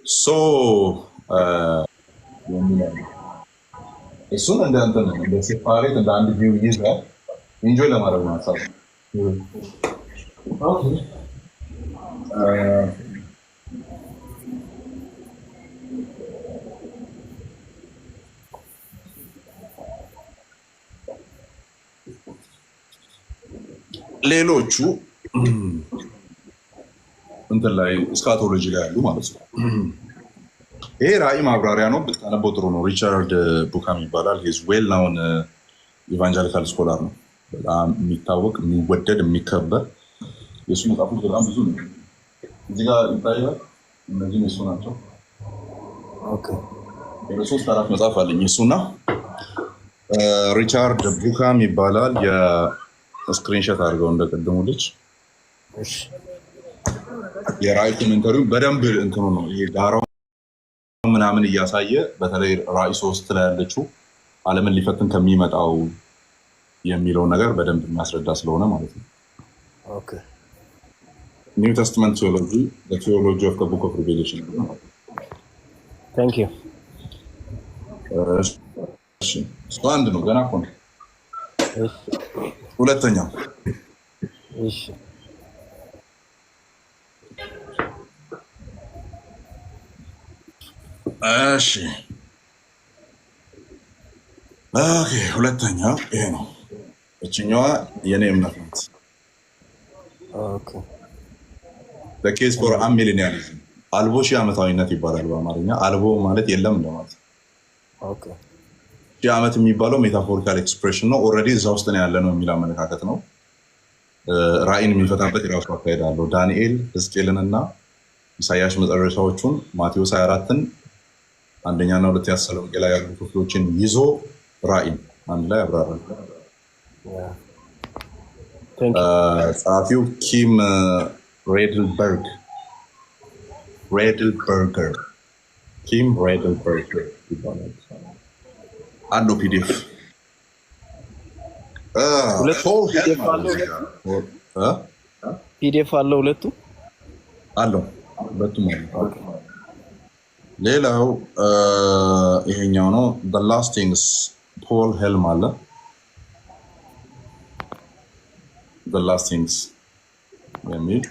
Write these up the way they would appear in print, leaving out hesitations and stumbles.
So, እሱን እንደ እንትን እንደ ሴፓሬት እንደ አንድ ቪው ይዘህ ኢንጆይ ለማድረግ ነው ሀሳቡ። ሌሎቹ እንትን ላይ ስካቶሎጂ ላይ ያሉ ማለት ነው። ይሄ ራእይ ማብራሪያ ነው። ብታነበው ጥሩ ነው። ሪቻርድ ቡካም ይባላል። ሂዝ ዌል ናውን ኢቫንጀሊካል ስኮላር ነው። በጣም የሚታወቅ የሚወደድ የሚከበር የእሱ መጽሐፎች በጣም ብዙ ነው። እዚህ ጋር ይታያል። እነዚህም የእሱ ናቸው። ሶስት አራት መጽሐፍ አለኝ የእሱና ሪቻርድ ቡካም ይባላል። የስክሪንሾት አድርገው እንደቀደሙ ልጅ የራእይ ኮሜንተሪው በደንብ እንትኑ ነው። ይሄ ዳራው ምናምን እያሳየ በተለይ ራእይ 3 ላይ ያለችው ዓለምን ሊፈትን ከሚመጣው የሚለው ነገር በደንብ የሚያስረዳ ስለሆነ ማለት ነው። ኦኬ ኒው ቴስተመንት ቴዎሎጂ the theology of the book of revelation thank you እሱ አንድ ነው ገና እኮ ነው። ሁለተኛው እሺ እሺ ኦኬ ሁለተኛው ይሄ ነው። እችኛዋ የኔ እምነት ናት። ኦኬ the case for amillennialism አልቦ ሺህ ዓመታዊነት ይባላል በአማርኛ። አልቦ ማለት የለም እንደማለት። ኦኬ ሺህ ዓመት የሚባለው ሜታፎሪካል ኤክስፕሬሽን ነው። ኦልሬዲ እዛ ውስጥ ነው ያለ ነው የሚል አመለካከት ነው። ራእይን የሚፈታበት የራሱ አካሄድ አለው። ዳንኤል ሕዝቅኤልንና ኢሳያስ መጨረሻዎቹን ማቴዎስ 24ን አንደኛና ሁለተኛ ተሰሎንቄ ላይ ያሉ ክፍሎችን ይዞ ራእይን አንድ ላይ ያብራራል። ጸሐፊው ኪም ሬድልበርገር ይባላል። አለው ፒዲኤፍ ፒዲኤፍ አለው ሁለቱም አለው። ሌላው ይሄኛው ነው። the last things ፖል ሄልም አለ። the last things የሚል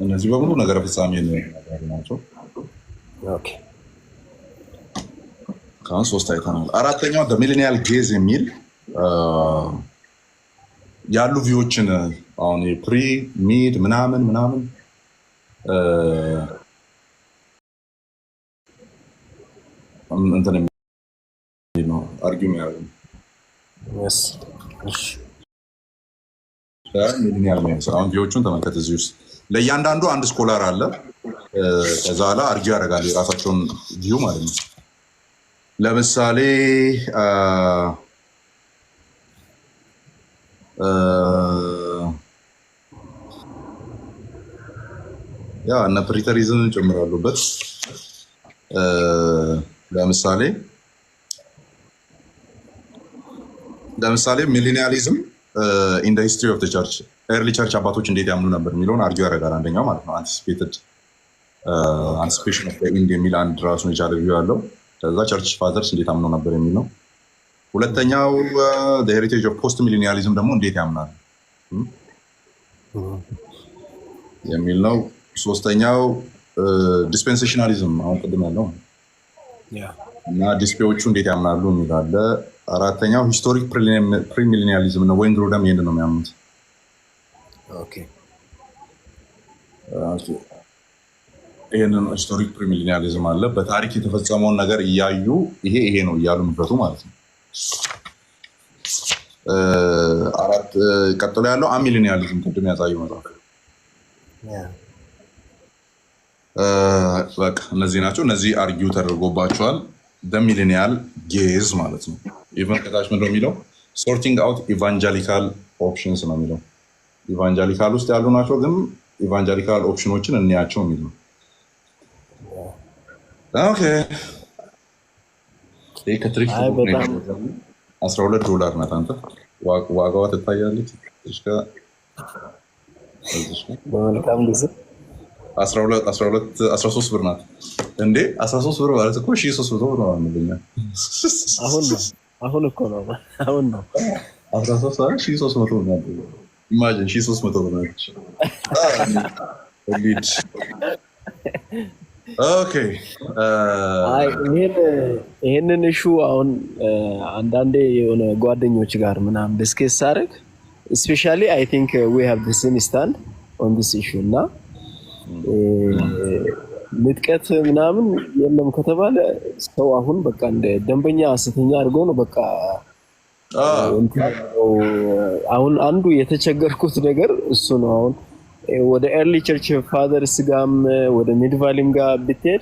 እነዚህ በሙሉ ነገር ፍጻሜ ናቸው። ኦኬ ካሁን ሶስት አይተናል። አራተኛው the millennial gaze የሚል ያሉ ቪዎችን አሁን ፕሪ ሚድ ምናምን እንትን የሚል ነው አርጊው የሚያደርገው ሚሊኒያል ሜንስ። አሁን ቪዎቹን ተመልከት። እዚህ ውስጥ ለእያንዳንዱ አንድ ስኮላር አለ። ከዛ በኋላ አርጊው ያደርጋል የራሳቸውን ቪው ማለት ነው። ለምሳሌ ያ እነ ፕሪተሪዝም ጨምራሉበት። ለምሳሌ ሚሊኒያሊዝም ኢን ዘ ሂስትሪ ኦፍ ዘ ቸርች ኤርሊ ቸርች አባቶች እንዴት ያምኑ ነበር የሚለውን አርጊው ያደርጋል። አንደኛው ማለት ነው አንቲሲፔሽን ኦፍ ዘ ኢንድ የሚል አንድ ራሱን የቻለ ቪው ያለው። ከዛ ቸርች ፋዘርስ እንዴት አምነው ነበር የሚል ነው። ሁለተኛው ዘ ሄሪቴጅ ኦፍ ፖስት ሚሊኒያሊዝም ደግሞ እንዴት ያምናል የሚል ነው። ሶስተኛው ዲስፔንሴሽናሊዝም አሁን ቅድም ያለው እና ዲስፔዎቹ እንዴት ያምናሉ የሚል አለ። አራተኛው ሂስቶሪክ ፕሪሚሊኒያሊዝም ነው። ወይን ግሮደም ይሄን ነው የሚያምኑት። ይሄንን ሂስቶሪክ ፕሪሚሊኒያሊዝም አለ። በታሪክ የተፈጸመውን ነገር እያዩ ይሄ ነው እያሉ የሚፈቱ ማለት ነው። ቀጥሎ ያለው አሚሊኒያሊዝም ቅድም ያሳየው መጽሐፍ በቃ እነዚህ ናቸው። እነዚህ አርጊው ተደርጎባቸዋል። ሚሊኒያል ጌዝ ማለት ነው። ኢቨን ከታች ምንድነው የሚለው? ሶርቲንግ አውት ኢቫንጀሊካል ኦፕሽንስ ነው የሚለው። ኢቫንጀሊካል ውስጥ ያሉ ናቸው፣ ግን ኢቫንጀሊካል ኦፕሽኖችን እንያቸው የሚል ነው። ኦኬ ይሄ ከትሪክ $12 ናት። አንተ ዋጋዋ ትታያለች። በመልካም ጊዜ 13 ብር ናት እንዴ? 13 ብር ማለት እኮ 1300 ብር ነው አንደኛ። አሁን እኮ ነው አሁን ነው 13 አይደል? 1300 ብር ነው። ኢማጂን 1300 ብር ነው። ኦኬ ይሄንን እሹ አሁን አንዳንዴ የሆነ ጓደኞች ጋር ምናምን ዲስከስ ሳደርግ especially I think we have the same stand on this issue እና ምጥቀት ምናምን የለም ከተባለ ሰው አሁን በቃ እንደ ደንበኛ ሐሰተኛ አድርገው ነው በቃ አሁን አንዱ የተቸገርኩት ነገር እሱ ነው። አሁን ወደ ኤርሊ ቸርች ፋዘርስ ጋም ወደ ሚድቫሊም ጋር ብትሄድ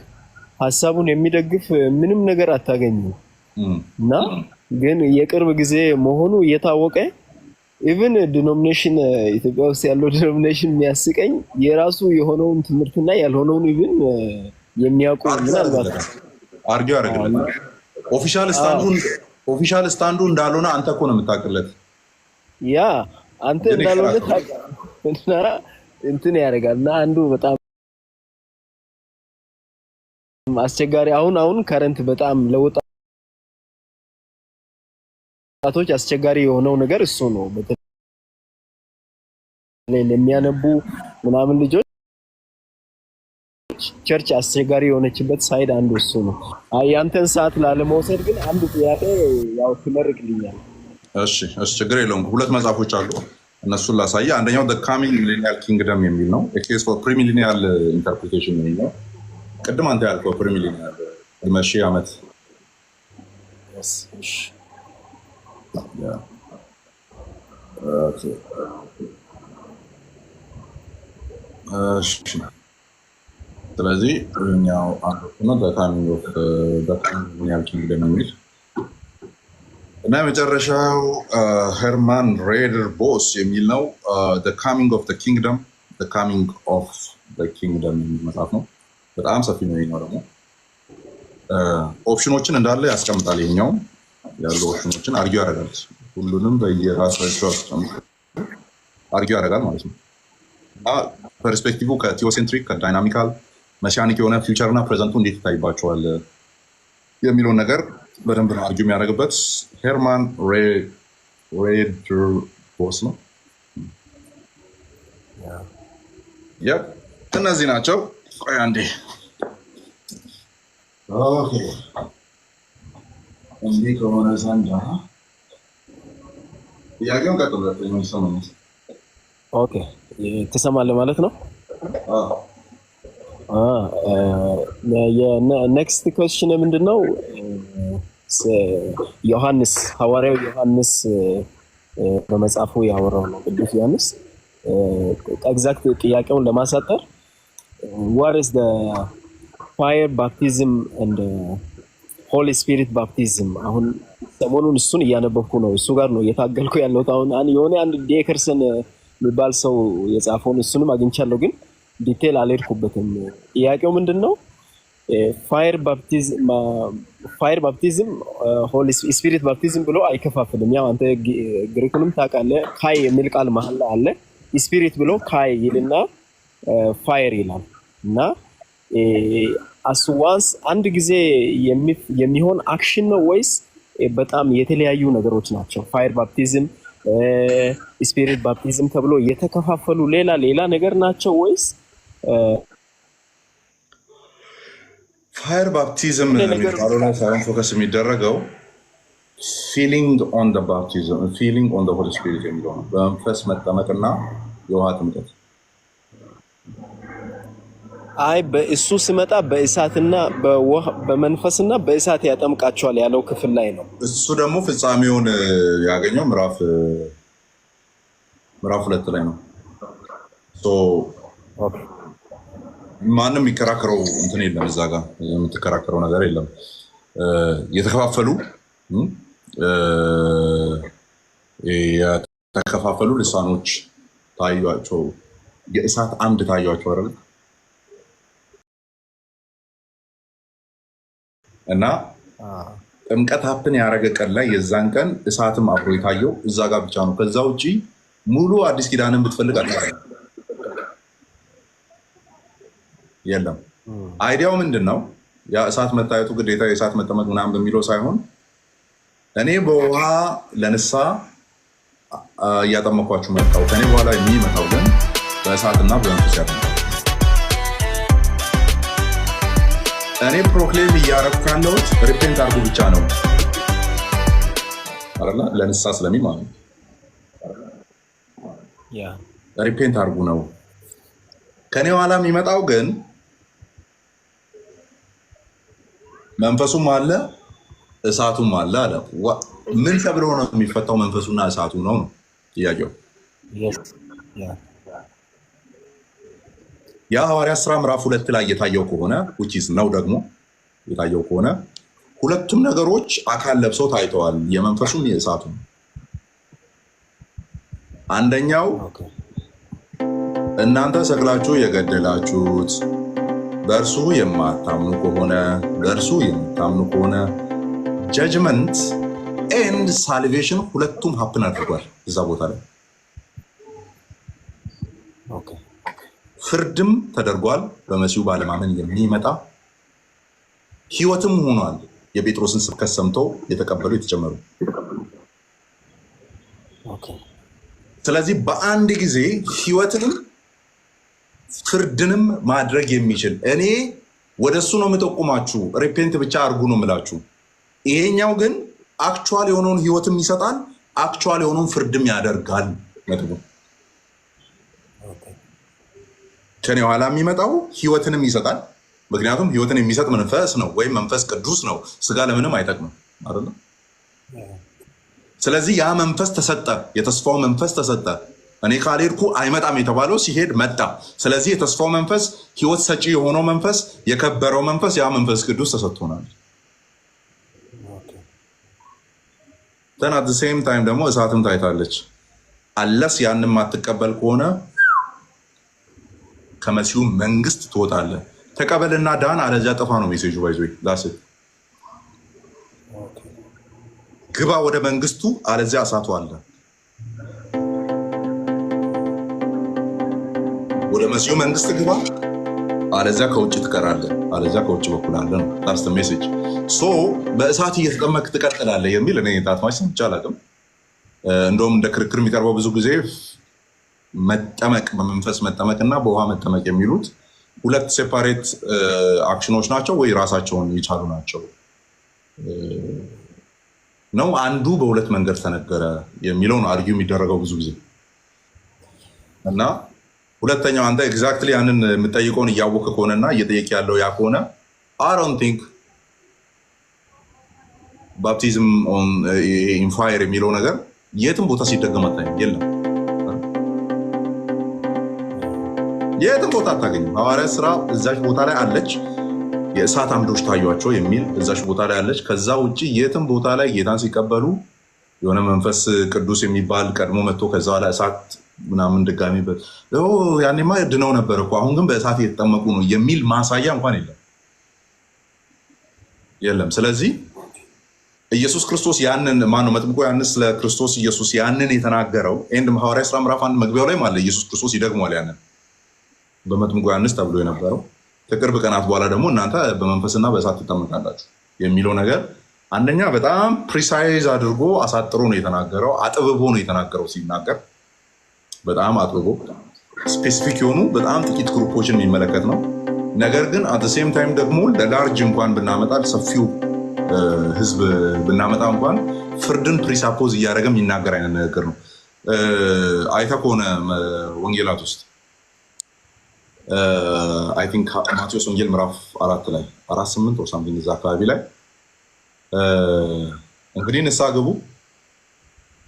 ሐሳቡን የሚደግፍ ምንም ነገር አታገኝም እና ግን የቅርብ ጊዜ መሆኑ እየታወቀ ኢቭን ዲኖሚኔሽን ኢትዮጵያ ውስጥ ያለው ዲኖሚኔሽን የሚያስቀኝ የራሱ የሆነውን ትምህርትና ያልሆነውን ኢቭን የሚያውቁ ምናልባት አርጊው ያደርግልኝ ኦፊሻል ስታንዱ እንዳልሆነ አንተ እኮ ነው የምታውቅለት። ያ አንተ እንዳልሆነ ታውቃለህ እንትን ያደርጋልና አንዱ በጣም አስቸጋሪ አሁን ከረንት በጣም ለወጣቶች አስቸጋሪ የሆነው ነገር እሱ ነው። በተለይ ለሚያነቡ ምናምን ልጆች ቸርች አስቸጋሪ የሆነችበት ሳይድ አንዱ እሱ ነው። ያንተን ሰዓት ላለመውሰድ ግን አንድ ጥያቄ ያው ትመርቅልኛል? እሺ ችግር የለውም። ሁለት መጽሐፎች አሉ እነሱን ላሳየ። አንደኛው the coming millennial kingdom የሚል ነው። a case for premillennial interpretation የሚል ነው። ቅድም አንተ ያልከው premillennial መቼ ዓመት ስለዚህ እኛው አንዱ the coming millennial kingdom የሚል እና የመጨረሻው ሄርማን ሬደር ቦስ የሚል ነው። the coming of the kingdom የሚል መጽሐፍ ነው። በጣም ሰፊ ነው። ይሄኛው ደግሞ ኦፕሽኖችን እንዳለ ያስቀምጣል። ይሄኛው ያሉ ኦፕሽኖችን አርጊው ያደርጋል። ሁሉንም በየራሳቸው አርጊው ያደርጋል ማለት ነው። ፐርስፔክቲቭ ከቲዮሴንትሪክ ከዳይናሚካል መሲያኒክ የሆነ ፊውቸር እና ፕሬዘንቱ እንዴት ይታይባቸዋል የሚለውን ነገር በደንብ ነው አርጊው የሚያደርግበት። ሄርማን ሬደር ቦስ ነው። እነዚህ ናቸው። ቆይ አንዴ እንዲህ ከሆነ ዘንዳ ጥያቄውን ቀጥሉለት። ትሰማለህ ማለት ነው። ኔክስት ኩዌስችን ምንድነው? ዮሐንስ ሐዋርያው ዮሐንስ በመጽሐፉ ያወራው ነው። ቅዱስ ዮሐንስ ኤግዛክት ጥያቄውን ለማሳጠር what is the fire baptism and holy spirit baptism? አሁን ሰሞኑን እሱን እያነበብኩ ነው። እሱ ጋር ነው እየታገልኩ ያለሁት። አሁን የሆነ አንድ ዴከርሰን የሚባል ሰው የጻፈውን እሱንም አግኝቻለሁ፣ ግን ዲቴል አልሄድኩበትም። ጥያቄው ምንድነው? ፋየር ባፕቲዝም ሆሊ ስፒሪት ባፕቲዝም ብሎ አይከፋፍልም። ያው አንተ ግሪኩንም ታውቃለህ። ካይ የሚል ቃል መሀል ላይ አለ። ስፒሪት ብሎ ካይ ይልና ፋየር ይላል እና አስዋንስ አንድ ጊዜ የሚሆን አክሽን ነው ወይስ በጣም የተለያዩ ነገሮች ናቸው? ፋየር ባፕቲዝም ስፒሪት ባፕቲዝም ተብሎ የተከፋፈሉ ሌላ ነገር ናቸው ወይስ ፋየር ባፕቲዝም የሚባለው ላይ ሳይሆን ፎከስ የሚደረገው ፊሊንግ ኦን ዘ ባፕቲዝም ፊሊንግ ኦን ዘ ሆሊ ስፒሪት የሚለው ነው። በመንፈስ መጠመቅና የውሃ ጥምቀት። በእሱ ሲመጣ በእሳትና በመንፈስና በእሳት ያጠምቃቸዋል ያለው ክፍል ላይ ነው። እሱ ደግሞ ፍጻሜውን ያገኘው ምዕራፍ 2 ላይ ነው። ማንም የሚከራከረው እንትን የለም። እዛ ጋር የምትከራከረው ነገር የለም። የተከፋፈሉ ልሳኖች ታዩአቸው፣ የእሳት አምድ ታዩአቸው አይደል? እና ጥምቀት ሀፕን ያደረገ ቀን ላይ የዛን ቀን እሳትም አብሮ የታየው እዛ ጋር ብቻ ነው። ከዛ ውጪ ሙሉ አዲስ ኪዳንን ብትፈልግ የለም። አይዲያው ምንድነው? ያ እሳት መታየቱ ግዴታ የእሳት መጠመቅ ምናምን በሚለው ሳይሆን እኔ በውሃ ለንሳ እያጠመኳችሁ መጣሁ፣ ከኔ በኋላ የሚመጣው ግን በእሳትና በመንፈስ ያጠምቃል። እኔ ፕሮክሌም እያረኩ ያለሁት ሪፔንት አድርጉ ብቻ ነው አይደለ? ለንሳ ስለሚል ማለት ነው። ሪፔንት አድርጉ ነው። ከኔ በኋላ የሚመጣው ግን መንፈሱም አለ እሳቱም አለ አለ። ምን ተብሎ ነው የሚፈታው? መንፈሱና እሳቱ ነው ጥያቄው። የሐዋርያት ሥራ ምዕራፍ 2 ላይ የታየው ከሆነ ነው ደግሞ የታየው ከሆነ ሁለቱም ነገሮች አካል ለብሰው ታይተዋል፣ የመንፈሱም የእሳቱም። አንደኛው እናንተ ሰቅላችሁ የገደላችሁት በእርሱ የማታምኑ ከሆነ በእርሱ የምታምኑ ከሆነ ጀጅመንት ኤንድ ሳልቬሽን ሁለቱም ሀፕን አድርጓል እዛ ቦታ ላይ። ፍርድም ተደርጓል በመሲሁ ባለማመን የሚመጣ ህይወትም ሆኗል። የጴጥሮስን ስብከት ሰምተው የተቀበሉ የተጨመሩ። ስለዚህ በአንድ ጊዜ ህይወትንም ፍርድንም ማድረግ የሚችል እኔ ወደሱ ነው የምጠቁማችሁ፣ ሪፔንት ብቻ አድርጉ ነው የምላችሁ። ይሄኛው ግን አክቹዋል የሆነውን ህይወትም ይሰጣል፣ አክቹዋል የሆነውን ፍርድም ያደርጋል። ነጥቡ ከኔ ኋላ የሚመጣው ህይወትንም ይሰጣል። ምክንያቱም ህይወትን የሚሰጥ መንፈስ ነው ወይም መንፈስ ቅዱስ ነው። ስጋ ለምንም አይጠቅምም አይደለም። ስለዚህ ያ መንፈስ ተሰጠ፣ የተስፋው መንፈስ ተሰጠ። እኔ ካልሄድኩ አይመጣም የተባለው ሲሄድ መጣ። ስለዚህ የተስፋው መንፈስ ህይወት ሰጪ የሆነው መንፈስ የከበረው መንፈስ ያ መንፈስ ቅዱስ ተሰጥቶናል። then at the same time ደግሞ እሳትም ታይታለች። አለስ ያንን ማትቀበል ከሆነ ከመሲሁ መንግስት ትወጣለህ። ተቀበልና ዳን፣ አለዚያ ጠፋ ነው ሜሴጁ። ባይዞ ዳስ ግባ ወደ መንግስቱ፣ አለዚያ እሳቱ አለ። ወደ መሲሁ መንግስት ግባ፣ አለዚያ ከውጭ ትቀራለህ፣ አለዚያ ከውጭ በኩል አለ ነው። ዳስ ዘ ሜሴጅ። ሶ በእሳት እየተጠመቅ ትቀጥላለህ የሚል እኔ ታትማች ሰምቼ አላውቅም። እንደውም እንደ ክርክር የሚቀርበው ብዙ ጊዜ መጠመቅ፣ በመንፈስ መጠመቅ እና በውሃ መጠመቅ የሚሉት ሁለት ሴፓሬት አክሽኖች ናቸው ወይ ራሳቸውን የቻሉ ናቸው ነው? አንዱ በሁለት መንገድ ተነገረ የሚለውን አርጊው የሚደረገው ብዙ ጊዜ እና ሁለተኛው አንተ ኤግዛክትሊ ያንን የምጠይቀውን እያወቅ ከሆነና እየጠየቅ ያለው ያ ከሆነ አይ ዶንት ቲንክ ባፕቲዝም ኢን ፋየር የሚለው ነገር የትም ቦታ ሲደገም አታይም። የለም የትም ቦታ አታገኝም። ሐዋርያት ሥራ እዛች ቦታ ላይ አለች፣ የእሳት አምዶች ታዩአቸው የሚል እዛች ቦታ ላይ አለች። ከዛ ውጭ የትም ቦታ ላይ ጌታን ሲቀበሉ የሆነ መንፈስ ቅዱስ የሚባል ቀድሞ መጥቶ ከዛ በኋላ እሳት ምናምን ድጋሚ ያኔማ ድነው ነበር እኮ አሁን ግን በእሳት እየተጠመቁ ነው የሚል ማሳያ እንኳን የለም። ስለዚህ ኢየሱስ ክርስቶስ ያንን ማነው መጥምቁ ዮሐንስ ስለ ክርስቶስ ኢየሱስ ያንን የተናገረው ኤንድ ሐዋርያት ሥራ ምዕራፍ 1 መግቢያው ላይ ማለት ኢየሱስ ክርስቶስ ይደግሟል ያንን በመጥምቁ ዮሐንስ ተብሎ የነበረው ከቅርብ ቀናት በኋላ ደግሞ እናንተ በመንፈስና በእሳት ትጠመቃላችሁ የሚለው ነገር አንደኛ በጣም ፕሪሳይዝ አድርጎ አሳጥሮ ነው የተናገረው፣ አጥብቦ ነው የተናገረው። ሲናገር በጣም አጥብቦ ስፔሲፊክ የሆኑ በጣም ጥቂት ግሩፖችን የሚመለከት ነው። ነገር ግን አት ሴም ታይም ደግሞ ለላርጅ እንኳን ብናመጣ ሰፊው ህዝብ ብናመጣ እንኳን ፍርድን ፕሪሳፖዝ እያደረገ የሚናገር አይነት ነገር ነው። አይተህ ከሆነ ወንጌላት ውስጥ አይ ቲንክ ማቴዎስ ወንጌል ምዕራፍ 4 ላይ 4:8 or something እዛ አካባቢ ላይ እንግዲህ ንስሐ ግቡ፣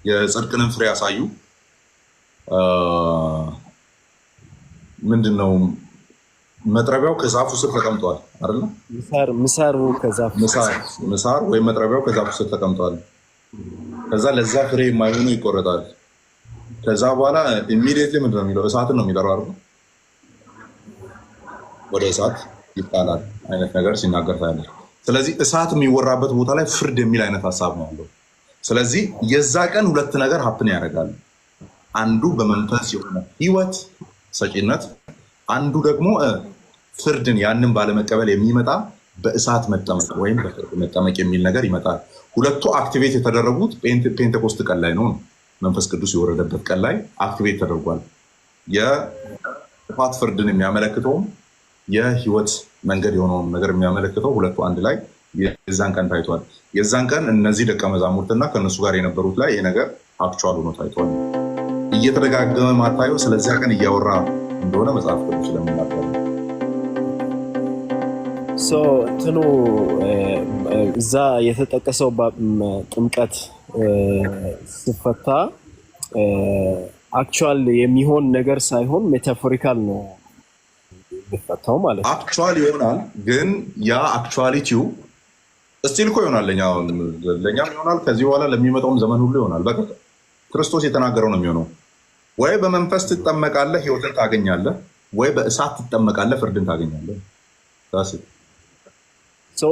የጽድቅንም ፍሬ ያሳዩ። ምንድነው መጥረቢያው ከዛፉ ስር ተቀምጧል አይደል? ምሳር ወይም መጥረቢያው ከዛፉ ስር ተቀምጧል። ከዛ ለዛ ፍሬ የማይሆኑ ይቆረጣል። ከዛ በኋላ ኢሚዲየትሊ ምንድነው የሚለው? እሳትን ነው የሚጠራው አይደል? ወደ እሳት ይጣላል አይነት ነገር ሲናገር ታያለህ። ስለዚህ እሳት የሚወራበት ቦታ ላይ ፍርድ የሚል አይነት ሀሳብ ነው ያለው። ስለዚህ የዛ ቀን ሁለት ነገር ሀፕን ያደርጋል። አንዱ በመንፈስ የሆነ ህይወት ሰጪነት፣ አንዱ ደግሞ ፍርድን ያንን ባለመቀበል የሚመጣ በእሳት መጠመቅ ወይም በፍርድ መጠመቅ የሚል ነገር ይመጣል። ሁለቱ አክቲቬት የተደረጉት ፔንቴኮስት ቀን ላይ ነው። መንፈስ ቅዱስ የወረደበት ቀን ላይ አክቲቬት ተደርጓል። የጥፋት ፍርድን የሚያመለክተውም የህይወት መንገድ የሆነውን ነገር የሚያመለክተው ሁለቱ አንድ ላይ የዛን ቀን ታይቷል። የዛን ቀን እነዚህ ደቀ መዛሙርትና ከእነሱ ጋር የነበሩት ላይ ይህ ነገር አክቹዋል ሆኖ ታይቷል። እየተደጋገመ ማታየው ስለዚያ ቀን እያወራ እንደሆነ መጽሐፍ ቅዱስ ስለምናገር እንትኑ እዛ የተጠቀሰው ጥምቀት ሲፈታ አክቹዋል የሚሆን ነገር ሳይሆን ሜታፎሪካል ነው የሚፈታው ማለት ነው። አክቹዋል ይሆናል፣ ግን ያ አክቹዋሊቲው እስቲል እኮ ይሆናል፣ ለእኛም ይሆናል፣ ከዚህ በኋላ ለሚመጣውም ዘመን ሁሉ ይሆናል። በቃ ክርስቶስ የተናገረው ነው የሚሆነው። ወይ በመንፈስ ትጠመቃለህ ህይወትን ታገኛለህ፣ ወይ በእሳት ትጠመቃለህ ፍርድን ታገኛለህ።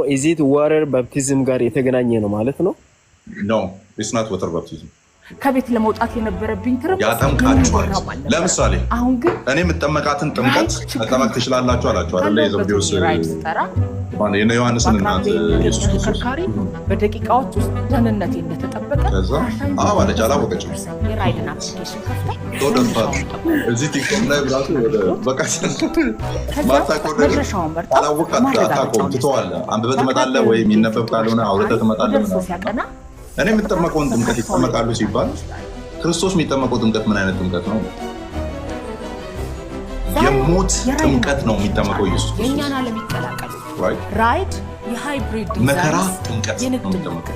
ኢዝ ኢት ዋተር ባፕቲዝም ጋር የተገናኘ ነው ማለት ነው? ኖ ኢትስ ናት ዋተር ባፕቲዝም። ከቤት ለመውጣት የነበረብኝ ትርፍ ያጠምቃችኋል። ለምሳሌ አሁን ግን እኔ የምጠመቃትን ጥምቀት መጠመቅ ትችላላችሁ አላችሁ አይደለ? የዘብዴዎስ የዮሐንስን እናት ኢየሱስ ክርስቶስ በደቂቃዎች ውስጥ ደህንነቴ እንደተጠበቀ አለች። አላወቀችም። እዚህ ቲክቶክ ላይ ብራሱ በቃ አታውቀውም፣ ትተዋለህ። አንብበህ ትመጣለህ ወይ የሚነበብ ካልሆነ አውርተህ ትመጣለህ ምናምን። እኔ የምጠመቀውን ጥምቀት ይጠመቃሉ ሲባል ክርስቶስ የሚጠመቀው ጥምቀት ምን አይነት ጥምቀት ነው? የሞት ጥምቀት ነው የሚጠመቀው ኢየሱስ የእኛን ዓለም ይቀላቀሉ ራይድ የሃይብሪድ መከራ ጥምቀት ነው የሚጠመቀው።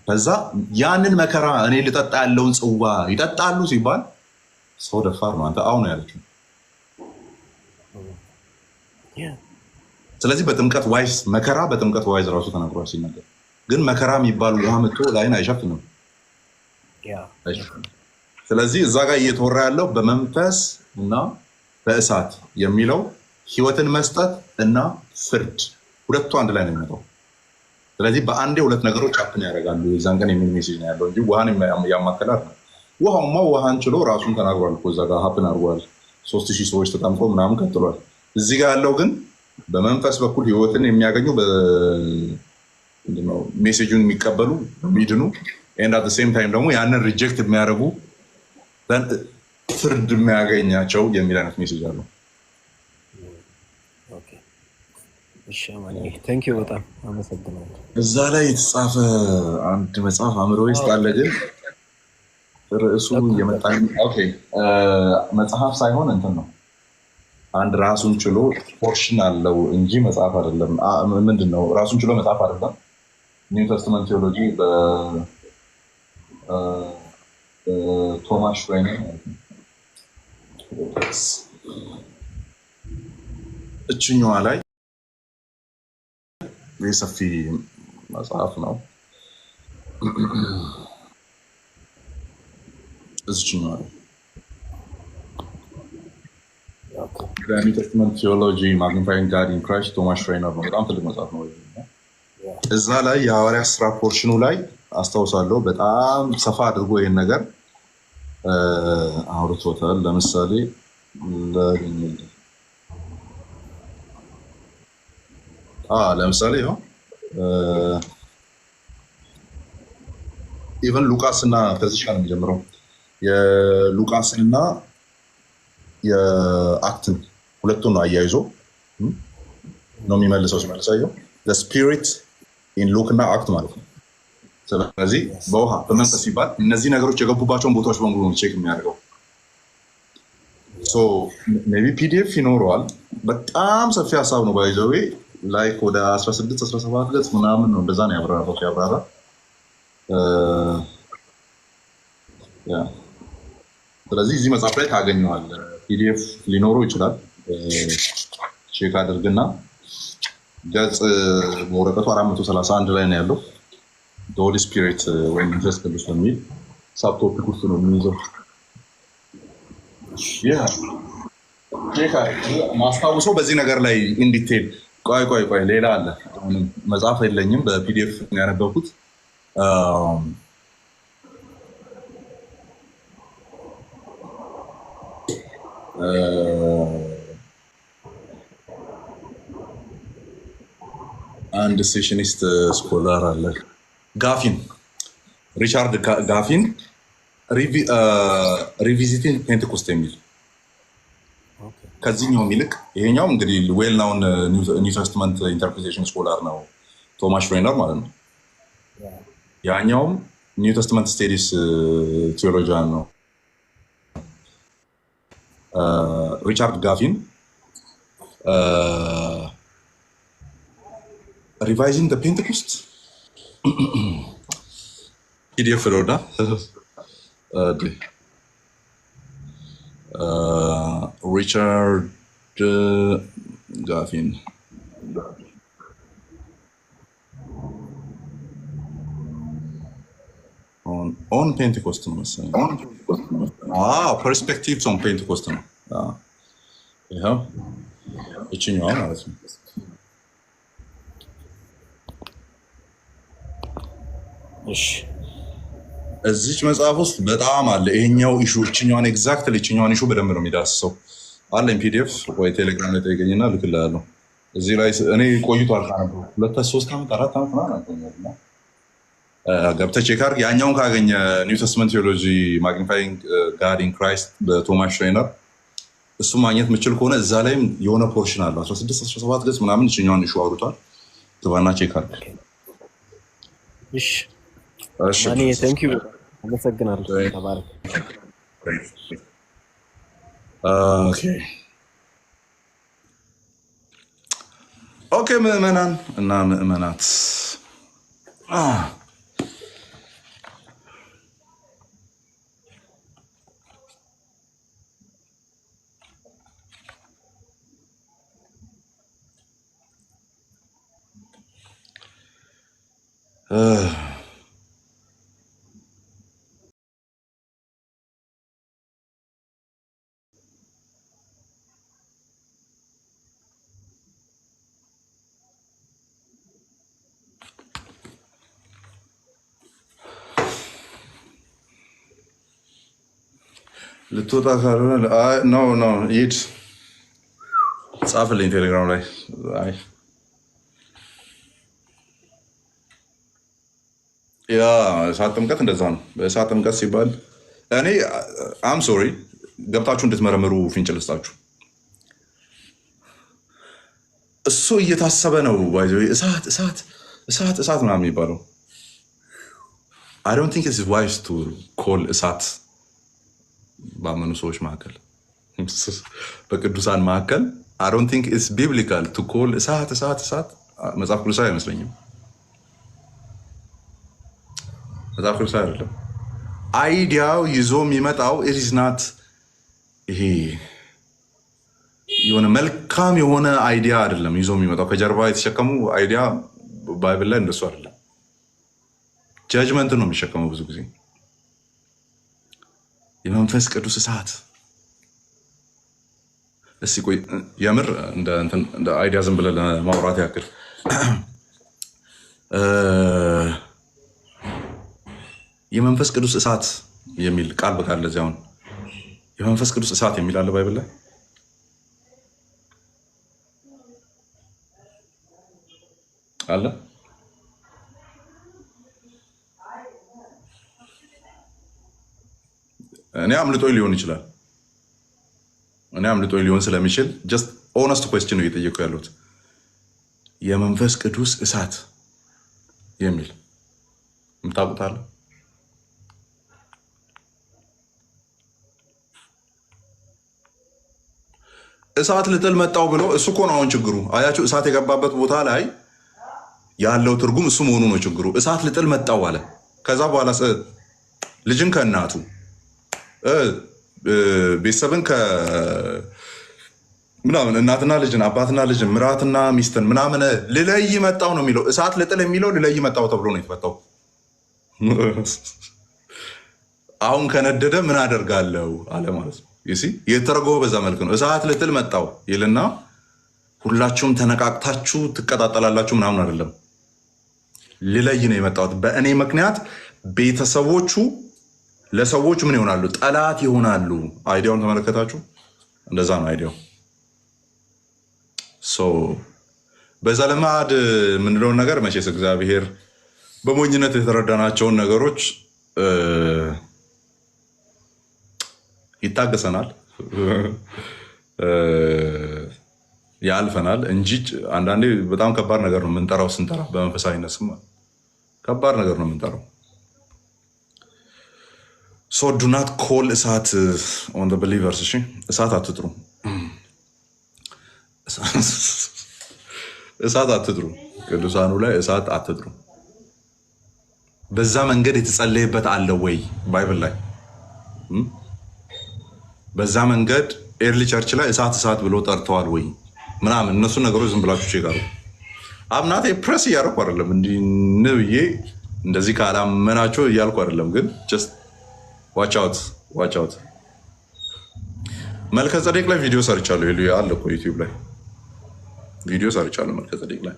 ከዛ ያንን መከራ እኔ ልጠጣ ያለውን ጽዋ ይጠጣሉ ሲባል ሰው ደፋር ነው አንተ አሁን ያለችው። ስለዚህ በጥምቀት ዋይዝ መከራ በጥምቀት ዋይዝ ራሱ ተናግሯል ሲናገር። ግን መከራ የሚባል ውሃ መጥቶ ላይን አይሸፍንም። ስለዚህ እዛ ጋር እየተወራ ያለው በመንፈስ እና በእሳት የሚለው ህይወትን መስጠት እና ፍርድ ሁለቱ አንድ ላይ ነው የሚመጣው። ስለዚህ በአንዴ ሁለት ነገሮች ሀፕን ያደርጋሉ። የዛን ቀን የሚል ሜሴጅ ነው ያለው እንጂ ውሃን ያማከላል። ውሃውማ ውሃን ችሎ ራሱን ተናግሯል እኮ እዛ ጋር ሀፕን አድርጓል። 3000 ሰዎች ተጠምቆ ምናምን ቀጥሏል። እዚህ ጋር ያለው ግን በመንፈስ በኩል ህይወትን የሚያገኙ ሜሴጁን የሚቀበሉ የሚድኑ ኤንድ አት ሴም ታይም ደግሞ ያንን ሪጀክት የሚያደርጉ ፍርድ የሚያገኛቸው የሚል አይነት ሜሴጅ አለው። በጣም አመሰግናለሁ። እዛ ላይ የተጻፈ አንድ መጽሐፍ አእምሮ ውስጥ አለ፣ ግን ርዕሱ የመጣኝ መጽሐፍ ሳይሆን እንትን ነው። አንድ ራሱን ችሎ ፖርሽን አለው እንጂ መጽሐፍ አይደለም። ምንድን ነው ራሱን ችሎ መጽሐፍ አይደለም። ኒው ተስትመንት ቴዎሎጂ በቶማስ ሽሬነር እችኛዋ ላይ ሰፊ መጽሐፍ ነው። እዚችኛዋ ላይ ኒው ተስትመንት ቴዎሎጂ ማግኒፋይንግ ጋድ ኢን ክራይስት ቶማስ ሽሬነር ነው። በጣም ትልቅ መጽሐፍ ነው። እዛ ላይ የሐዋርያት ስራ ፖርሽኑ ላይ አስታውሳለሁ በጣም ሰፋ አድርጎ ይህን ነገር አውርቶታል። ለምሳሌ ይኸው ኢቨን ሉቃስ እና ከዚህ ጋር ነው የሚጀምረው። የሉቃስን እና የአክትን ሁለቱን ነው አያይዞ ነው የሚመልሰው። ሲመልሳየው ስፒሪት ኢን ሉክ እና አክት ማለት ነው። ስለዚህ በውሃ በመንፈስ ሲባል እነዚህ ነገሮች የገቡባቸውን ቦታዎች በሙሉ ነው ቼክ የሚያደርገው። ሜይ ቢ ፒዲኤፍ ይኖረዋል። በጣም ሰፊ ሀሳብ ነው። ባይዘዌ ላይክ ወደ 16-17 ገጽ ምናምን ነው። እንደዛ ነው ያብራራው ሲያብራራ። ስለዚህ እዚህ መጽሐፍ ላይ ታገኘዋለህ። ፒዲኤፍ ሊኖረው ይችላል። ቼክ አድርግና ገጽ በወረቀቱ 431 ላይ ነው ያለው። ሆሊ ስፒሪት ወይም መንፈስ ቅዱስ በሚል ሳብቶፒክ ውስጥ ነው የሚይዘው። ማስታውሰው በዚህ ነገር ላይ ኢንዲቴል ቆይ ሌላ አለ። አሁንም መጽሐፍ የለኝም፣ በፒዲኤፍ ነው ያነበብኩት። አንድ ሴሽኒስት ስኮላር አለ ጋፊን ሪቻርድ ጋፊን ሪቪዚቲንግ ፔንቴኮስት የሚል ከዚህኛው ይልቅ ይሄኛው እንግዲህ ዌል ናውን ኒው ቴስተመንት ኢንተርፕሪቴሽን ስኮላር ነው ቶማስ ፍሬነር ማለት ነው። ያኛውም ኒው ቴስተመንት ስቴዲስ ቴዎሎጂያን ነው ሪቻርድ ጋፊን ሪቫይዚንግ ዘ ፔንቴኮስት ፒዲኤፍ ሎዳ ሪቻርድ ጋፊን ኦን ፔንቴኮስት ነው መሰለኝ። ፐርስፔክቲቭስ ኦን ፔንቴኮስት ነው። ይኸው እችኛዋ ማለት ነው። እዚች መጽሐፍ ውስጥ በጣም አለ ይሄኛው ኢሹ። እችኛዋን ኤግዛክትሊ እችኛዋን ኢሹ በደንብ ነው የሚዳስሰው። አለኝ ፒዲኤፍ ወይ ቴሌግራም ላይ ጠይቀኝና ልክልሃለሁ። እዚህ ላይ እኔ ቆይቷል ካነበብኩ 2-3 ዓመት 4 ዓመት ምናምን አልቆየም። ገብተህ ቼክ አድርግ። ያኛውን ካገኘ ኒው ቴስተመንት ቴዎሎጂ ማግኒፋይንግ ጋድ ኢን ክራይስት በቶማስ ሽሬነር እሱ ማግኘት የምችል ከሆነ እዛ ላይም የሆነ ፖርሽን አለው 16-17 ገጽ ምናምን እችኛውን ኢሹ አውርቷል። ግባና ቼክ አድርግ። እሺ ማኒ ቴንክ ዩ አመሰግናለሁ። ተባረክ። ኦኬ ምዕመናን እና ምዕመናት ልትወጣ ካልሆነ ኖ ሂድ ጻፍልኝ ቴሌግራም ላይ። ያ እሳት ጥምቀት እንደዛ ነው። በእሳት ጥምቀት ሲባል እኔ አም ሶሪ ገብታችሁ እንድትመረምሩ ፍንጭ ልስጣችሁ። እሱ እየታሰበ ነው እሳት እሳት እሳት እሳት ምናምን የሚባለው። አይ ዶንት ቲንክ ኢትስ ዋይስ ቱ ኮል እሳት ባመኑ ሰዎች መካከል በቅዱሳን መካከል አይ ዶንት ቲንክ ኢትስ ቢብሊካል ቱ ኮል እሳት እሳት እሳት መጽሐፍ ቅዱሳዊ አይመስለኝም። መጽሐፍ ቅዱሳዊ አይደለም። አይዲያው ይዞ የሚመጣው ኢትስ ናት ይሄ የሆነ መልካም የሆነ አይዲያ አይደለም ይዞ የሚመጣው። ከጀርባ የተሸከሙ አይዲያ ባይብል ላይ እንደሱ አይደለም። ጃጅመንትን ነው የሚሸከመው ብዙ ጊዜ። የመንፈስ ቅዱስ እሳት እስኪ ቆይ የምር እንደ አይዲያ ዝም ብለህ ለማውራት ያክል የመንፈስ ቅዱስ እሳት የሚል ቃል በቃል ለዚህ አሁን የመንፈስ ቅዱስ እሳት የሚል አለ ባይብል ላይ አለ። እኔ አምልጦኝ ሊሆን ይችላል። እኔ አምልጦኝ ሊሆን ስለሚችል ጀስት ኦነስት ኩዌስችን ነው እየጠየቁ ያሉት። የመንፈስ ቅዱስ እሳት የሚል የምታውቁታለ? እሳት ልጥል መጣው ብሎ እሱ እኮ ነው አሁን ችግሩ። አያችሁ እሳት የገባበት ቦታ ላይ ያለው ትርጉም እሱ መሆኑ ነው ችግሩ። እሳት ልጥል መጣው አለ። ከዛ በኋላ ልጅን ከእናቱ ቤተሰብን ምናምን እናትና ልጅን አባትና ልጅን ምራትና ሚስትን ምናምን ልለይ መጣው ነው የሚለው። እሳት ልጥል የሚለው ልለይ መጣው ተብሎ ነው የተፈታው። አሁን ከነደደ ምን አደርጋለሁ አለ ማለት ነው። የተረጎመው በዛ መልክ ነው። እሳት ልጥል መጣው ይልና ሁላችሁም ተነቃቅታችሁ ትቀጣጠላላችሁ ምናምን አይደለም። ልለይ ነው የመጣሁት። በእኔ ምክንያት ቤተሰቦቹ ለሰዎች ምን ይሆናሉ? ጠላት ይሆናሉ። አይዲያውን ተመለከታችሁ? እንደዛ ነው አይዲያው። በዘለማድ ምንድነው ነገር መቼስ እግዚአብሔር በሞኝነት የተረዳናቸውን ነገሮች ይታገሰናል ያልፈናል እንጂ አንዳንዴ በጣም ከባድ ነገር ነው የምንጠራው። ስንጠራ በመንፈሳዊነት ስም ከባድ ነገር ነው የምንጠራው። ሶ ዱ ናት ኮል እሳት ኦን ዘ ቢሊቨርስ። እሺ እሳት አትጥሩ፣ እሳት አትጥሩ፣ ቅዱሳኑ ላይ እሳት አትጥሩ። በዛ መንገድ የተጸለየበት አለ ወይ ባይብል ላይ? በዛ መንገድ ኤርሊ ቸርች ላይ እሳት ብሎ ጠርተዋል ወይ ምናምን? እነሱ ነገሮች ዝም ብላችሁ ቼክ አድርጉ። አምናቴ ፕሬስ እያደረኩ አይደለም፣ እንዲህ ንብዬ እንደዚህ ካላመናቸው እያልኩ አይደለም፣ ግን ጀስት ዋች አውት። መልከጸዴቅ ላይ ቪዲዮ ሰርቻለሁ። ሄሉ አለ እኮ ዩቲዩብ ላይ ቪዲዮ ሰርቻለሁ መልከጸዴቅ ላይ።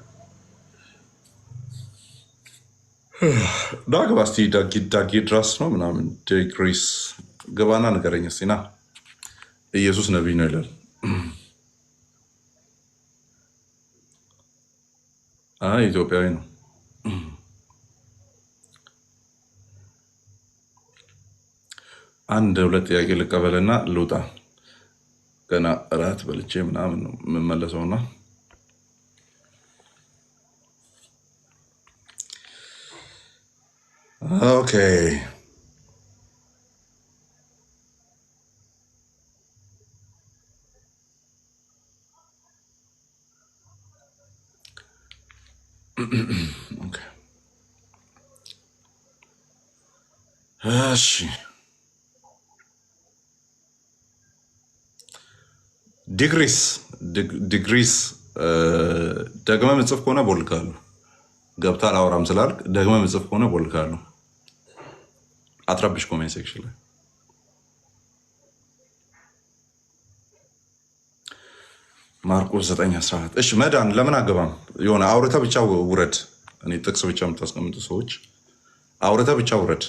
ዳግባ እስኪ ዳጊ ድራስ ነው ምናምን ዲግሪስ ገባና ንገረኝ እስኪ ና። ኢየሱስ ነቢይ ነው ይላል። ኢትዮጵያዊ ነው። አንድ ሁለት ጥያቄ ልቀበልና ልውጣ። ገና እራት በልቼ ምናምን ነው የምመለሰውና ኦኬ እሺ ዲግሪስ ደግመህ ምጽፍ ከሆነ ቦልካለሁ። ገብታ አላወራም ስላልክ ደግመህ ምጽፍ ከሆነ ቦልካለሁ። አትረብሽ ኮሜንት ሴክሽን ላይ። ማርቆስ 9:14 እሺ መዳን ለምን አገባም? የሆነ አውርተህ ብቻ ውረድ። እኔ ጥቅስ ብቻ የምታስቀምጡ ሰዎች አውርተህ ብቻ ውረድ።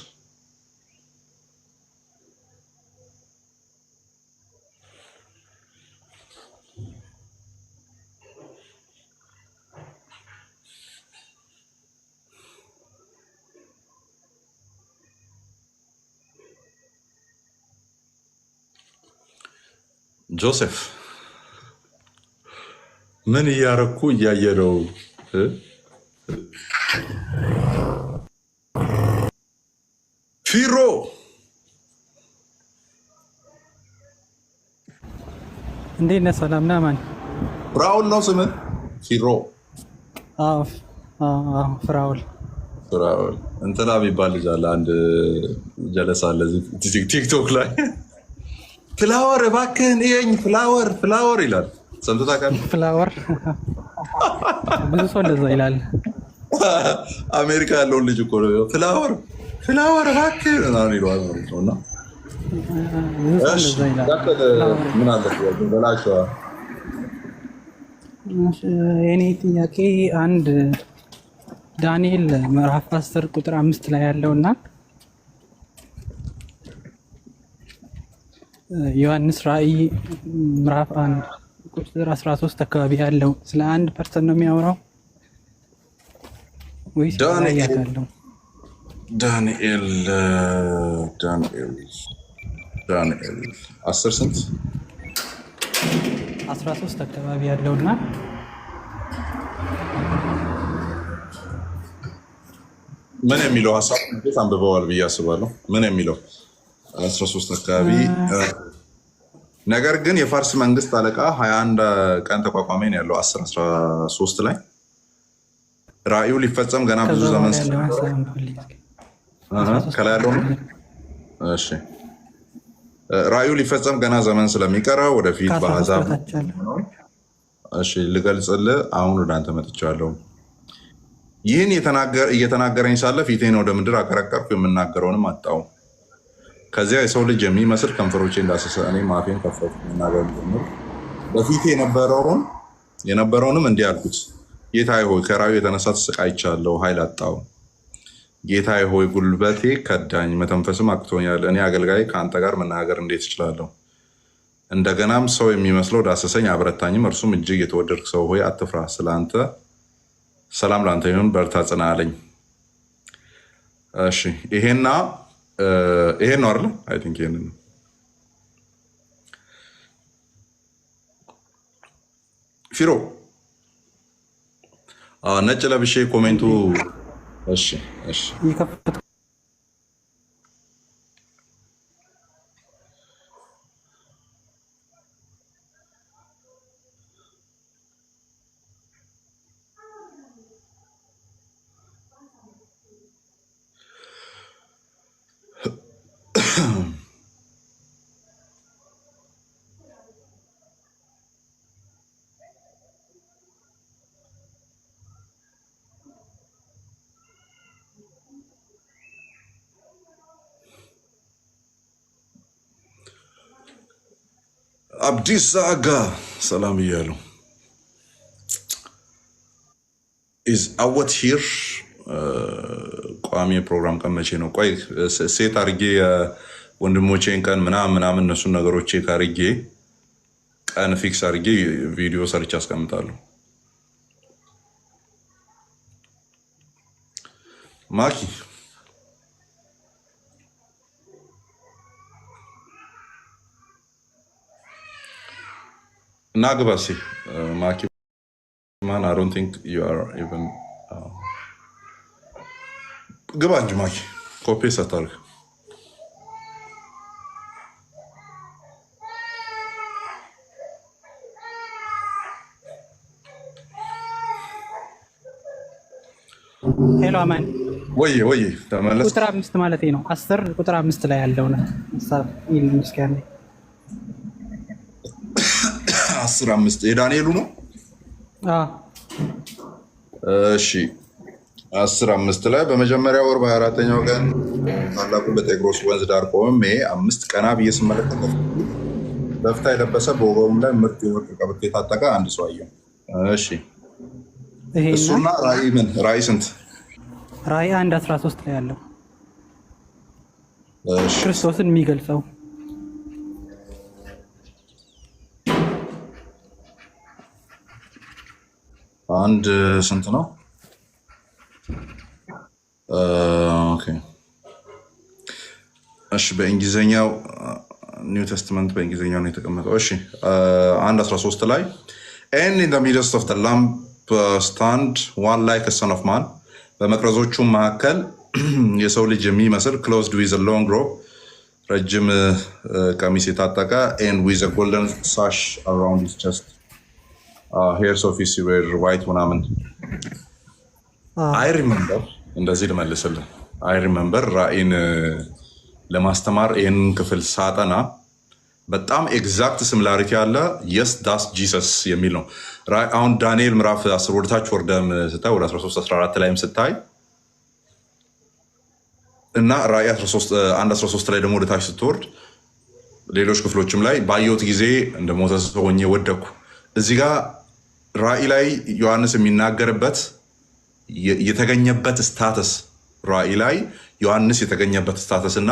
ጆሴፍ ምን እያረኩ እያየ ነው? ፊሮ እንዴት ነህ? ሰላም ነህ? ማን ፍራውል ነው ስምህ? ፊሮ? አዎ ፍራውል። እንትና የሚባል ልጅ አለ፣ አንድ ጀለሳ አለ ቲክቶክ ላይ ፍላወር እባክህን እየኝ ፍላወር ይላል። ሰምተህ ታውቃለህ? ፍላወር ብዙ ሰው እንደዛ ይላል። አሜሪካ ያለውን ልጅ እኮ ነው ፍላወር እባክህን ምናምን ይለዋል ማለት ነው። እና ምን አለ በላቸዋ። የኔ ጥያቄ አንድ ዳንኤል ምዕራፍ 10 ቁጥር 5 ላይ ያለውና ዮሐንስ ራእይ ምዕራፍ 1 ቁጥር 13 አካባቢ ያለው ስለ አንድ ፐርሰን ነው የሚያወራው ወይስ ያለው? ዳንኤል 10 ስንት 13 አካባቢ ያለውና ምን የሚለው ሀሳብ አንብበዋል ብዬ አስባለሁ። ምን የሚለው 13 አካባቢ ነገር ግን የፋርስ መንግስት አለቃ 21 ቀን ተቋቋመኝ ያለው 10-13 ላይ ራእዩ ሊፈጸም ገና ብዙ ዘመን ከላይ ያለው ነው። እሺ ራእዩ ሊፈጸም ገና ዘመን ስለሚቀረው ወደፊት በአሕዛብ እሺ ልገልጽልህ አሁን ወደ አንተ መጥቻለሁ። ይህን እየተናገረኝ ሳለ ፊቴን ወደ ምድር አቀረቀርኩ፣ የምናገረውንም አጣው። ከዚያ የሰው ልጅ የሚመስል ከንፈሮቼ እንዳሰሰ፣ እኔም አፌን ከፈትኩ መናገር ጀመርኩ። በፊቴ የነበረውንም እንዲህ አልኩት፣ ጌታዬ ሆይ ከራእዩ የተነሳ ተሰቃይቻለሁ፣ ኃይል አጣሁ። ጌታዬ ሆይ ጉልበቴ ከዳኝ፣ መተንፈስም አቅቶኛል። እኔ አገልጋይ ከአንተ ጋር መናገር እንዴት እችላለሁ? እንደገናም ሰው የሚመስለው ዳሰሰኝ አበረታኝም። እርሱም እጅግ የተወደድክ ሰው ሆይ አትፍራ፣ ስለአንተ ሰላም ለአንተ ይሁን፣ በርታ ጽና አለኝ። እሺ ይሄን ነው አይደል? አይ ቲንክ ይሄንን ነው። ፊሮ ነጭ ለብሼ ኮሜንቱ እሺ አብዲስ አጋ ሰላም እያሉ ኢዝ አወት ሂር ቋሚ ፕሮግራም ቀን መቼ ነው? ቆይ ሴት አርጌ ወንድሞቼን ቀን ምናምን እነሱን ነገሮቼ ካርጌ ቀን ፊክስ አርጌ ቪዲዮ ሰርች አስቀምጣለሁ። ማኪ ናግባሲ ማኪ ማን I don't think you are even ግባ እንጂ ማኪ ኮፒ ሰታርክ ሄሎ አማን ወይ ተመለስ። ቁጥር 5 ማለት ነው 10 ቁጥር 5 ላይ ያለው ነው ሐሳብ ይልኝ እስካኔ 15 የዳንኤሉ ነው። እሺ 15 ላይ በመጀመሪያ ወር በ24ኛው ቀን ታላቁ በጤግሮስ ወንዝ ዳር ቆሜ 5 ቀና ብዬ ስመለከት በፍታ የለበሰ በወገቡም ላይ ምርጥ የወርቅ ቀበቶ የታጠቀ አንድ ሰው አየሁ። እሺ እሱና ራእይ ስንት? ራእይ 1:13 ላይ ያለው ክርስቶስን የሚገልጸው አንድ ስንት ነው? ኦኬ እሺ በእንግሊዘኛው ኒው ቴስተመንት በእንግሊዘኛው ነው የተቀመጠው። እሺ 1:13 ላይ and in the midst of the lampstand one like a son of man በመቅረዞቹ መካከል የሰው ልጅ የሚመስል clothed with a long robe ረጅም ቀሚስ የታጠቀ and with a golden sash around his chest hairs of his were white ምናምን I remember እንደዚህ ልመልስልህ I remember ራእይን ለማስተማር ይህንን ክፍል ሳጠና በጣም ኤግዛክት ሲሚላሪቲ ያለ yes that's Jesus የሚል ነው። አሁን ዳንኤል ምዕራፍ 10 ወደታች ወርደም ስታይ ወደ 13-14 ላይም ስታይ እና ራእይ 1:13 ላይ ደግሞ ወደታች ስትወርድ ሌሎች ክፍሎችም ላይ ባየሁት ጊዜ እንደ ሞተ ሰው ሆኜ ወደኩ። እዚህ ጋር ራእይ ላይ ዮሐንስ የሚናገርበት የተገኘበት ስታተስ ራእይ ላይ ዮሐንስ የተገኘበት ስታተስ እና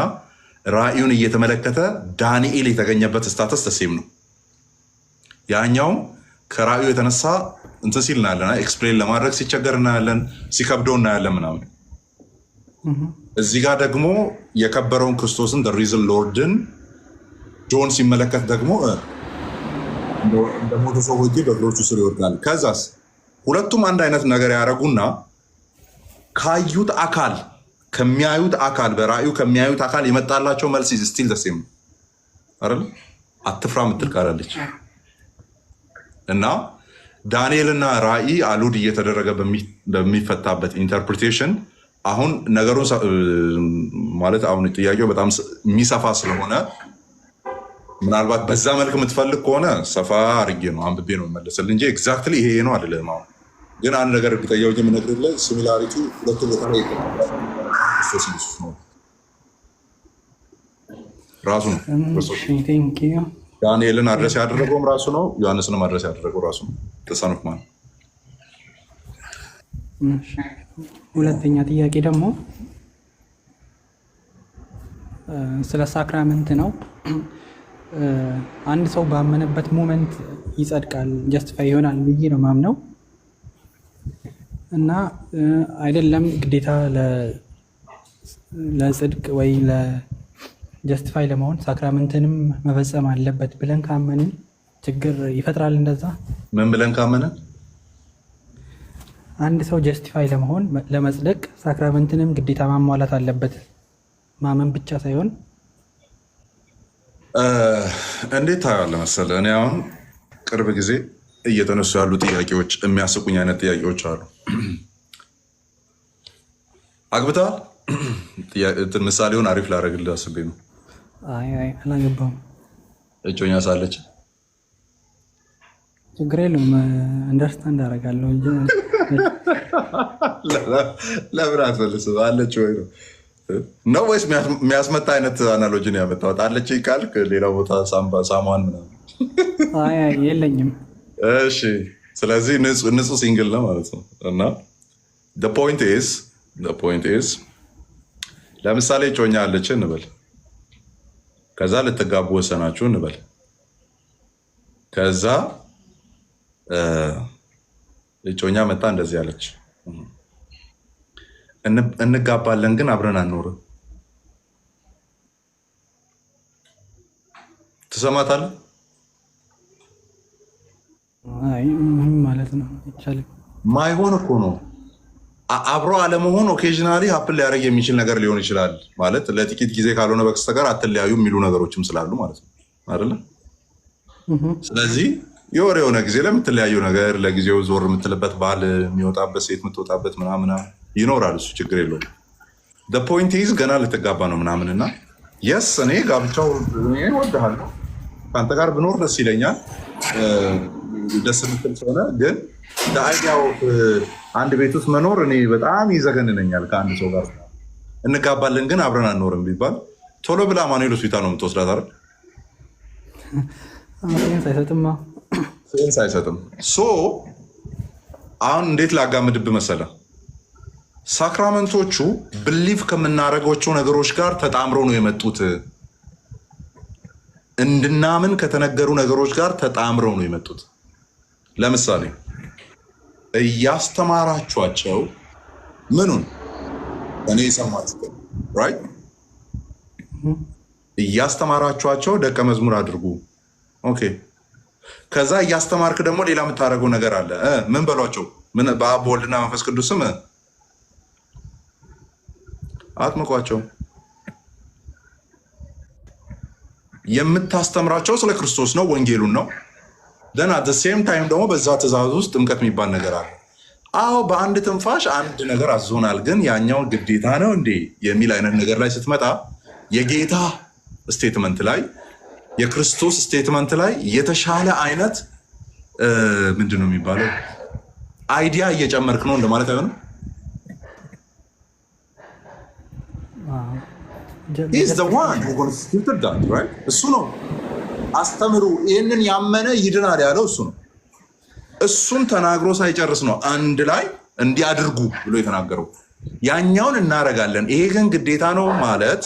ራእዩን እየተመለከተ ዳንኤል የተገኘበት ስታተስ ተሴም ነው። ያኛው ከራእዩ የተነሳ እንትን ሲል እናያለን፣ ኤክስፕሌን ለማድረግ ሲቸገር እናያለን፣ ሲከብደው እናያለን ምናምን። እዚህ ጋር ደግሞ የከበረውን ክርስቶስን ሪዝን ሎርድን ጆን ሲመለከት ደግሞ እንደሞተ ሰው ሆኜ በእግሮቹ ስር ይወድቃል። ከዛስ ሁለቱም አንድ አይነት ነገር ያደረጉና ካዩት አካል ከሚያዩት አካል በራእዩ ከሚያዩት አካል የመጣላቸው መልስ ስቲል ደሴም አይደል? አትፍራ ምትል ቃላለች እና ዳንኤልና ራእይ አሉድ እየተደረገ በሚፈታበት ኢንተርፕሪቴሽን አሁን ነገሩን ማለት አሁን ጥያቄው በጣም የሚሰፋ ስለሆነ ምናልባት በዛ መልክ የምትፈልግ ከሆነ ሰፋ አድርጌ ነው አንብቤ ነው መለስልህ እንጂ ኤግዛክትሊ ይሄ ነው አይደለም። አሁን ግን አንድ ነገር እርግጠኛው የምነግርልህ ሲሚላሪቲ ሁለቱ ቦታ ላይ ነው ራሱ ነው። ዳንኤልን አድረስ ያደረገውም ራሱ ነው፣ ዮሐንስንም አድረስ ያደረገው ራሱ ነው። ተሳኑፍ ማለት ሁለተኛ ጥያቄ ደግሞ ስለ ሳክራመንት ነው። አንድ ሰው ባመነበት ሞመንት ይጸድቃል፣ ጀስቲፋይ ይሆናል ብዬ ነው ማምነው እና አይደለም ግዴታ ለጽድቅ ወይ ለጀስቲፋይ ለመሆን ሳክራመንትንም መፈጸም አለበት ብለን ካመንን ችግር ይፈጥራል። እንደዛ ምን ብለን ካመንን አንድ ሰው ጀስቲፋይ ለመሆን ለመጽደቅ ሳክራመንትንም ግዴታ ማሟላት አለበት ማመን ብቻ ሳይሆን እንዴት ታያለህ መሰለህ? እኔ አሁን ቅርብ ጊዜ እየተነሱ ያሉ ጥያቄዎች የሚያስቁኝ አይነት ጥያቄዎች አሉ። አግብተዋል? ምሳሌውን አሪፍ ላደርግልህ አስቤ ነው። አይ አላገባም። እጮኛ ሳለች? ችግር የለውም አንደርስታንድ አደርጋለሁ። ለምን አትመልስም? አለች ወይ ነው ወይስ የሚያስመጣ አይነት አናሎጂ ነው ያመጣሁት? አለች ካልክ ሌላ ቦታ ሳሟን ምናምን የለኝም። እሺ፣ ስለዚህ ንጹህ ሲንግል ነው ማለት ነው። እና ፖይንት ኢዝ ለምሳሌ እጮኛ አለች እንበል፣ ከዛ ልትጋቡ ወሰናችሁ እንበል፣ ከዛ እጮኛ መጣ እንደዚህ አለች፣ እንጋባለን ግን አብረን አንኖርም። ትሰማታለህ? ማለት ነው ይቻላል። ማይሆን እኮ ነው። አብሮ አለመሆን ኦኬዥናሊ ሀፕን ሊያደርግ የሚችል ነገር ሊሆን ይችላል። ማለት ለጥቂት ጊዜ ካልሆነ በስተቀር አትለያዩ የሚሉ ነገሮችም ስላሉ ማለት ነው አይደለ? ስለዚህ የሆነ ጊዜ ለምትለያዩ ነገር ለጊዜው ዞር የምትልበት ባል የሚወጣበት ሴት የምትወጣበት ምናምን ይኖራል። እሱ ችግር የለውም። ፖይንት ኢዝ ገና ልትጋባ ነው ምናምን እና የስ እኔ ጋብቻው እወድሃለሁ ከአንተ ጋር ብኖር ደስ ይለኛል። ደስ የምትል ስለሆነ ግን አይዲያው አንድ ቤት ውስጥ መኖር እኔ በጣም ይዘገንነኛል። ከአንድ ሰው ጋር እንጋባለን ግን አብረን አንኖርም ቢባል ቶሎ ብላ አማኑኤል ሆስፒታል ነው የምትወስዳት አይደል? ሴንስ አይሰጥም። ሶ አሁን እንዴት ላጋምድብ መሰለ? ሳክራመንቶቹ ብሊቭ ከምናደርጋቸው ነገሮች ጋር ተጣምረው ነው የመጡት። እንድናምን ከተነገሩ ነገሮች ጋር ተጣምረው ነው የመጡት። ለምሳሌ እያስተማራችኋቸው ምኑን እኔ የሰማት ራይት እያስተማራችኋቸው ደቀ መዝሙር አድርጉ። ኦኬ። ከዛ እያስተማርክ ደግሞ ሌላ የምታደርገው ነገር አለ። ምን በሏቸው? በአብ ወልድና መንፈስ ቅዱስ ስም አጥምቋቸው። የምታስተምራቸው ስለ ክርስቶስ ነው፣ ወንጌሉን ነው። ደን አት ሴም ታይም ደግሞ በዛ ትእዛዝ ውስጥ ጥምቀት የሚባል ነገር አለ። አዎ በአንድ ትንፋሽ አንድ ነገር አዞናል፣ ግን ያኛው ግዴታ ነው እንዴ የሚል አይነት ነገር ላይ ስትመጣ የጌታ ስቴትመንት ላይ የክርስቶስ ስቴትመንት ላይ የተሻለ አይነት ምንድን ነው የሚባለው አይዲያ እየጨመርክ ነው እንደማለት አይሆንም? እሱ ነው አስተምሩ፣ ይህንን ያመነ ይድናል ያለው እሱ ነው። እሱን ተናግሮ ሳይጨርስ ነው አንድ ላይ እንዲያድርጉ ብሎ የተናገረው። ያኛውን እናረጋለን፣ ይሄ ግን ግዴታ ነው ማለት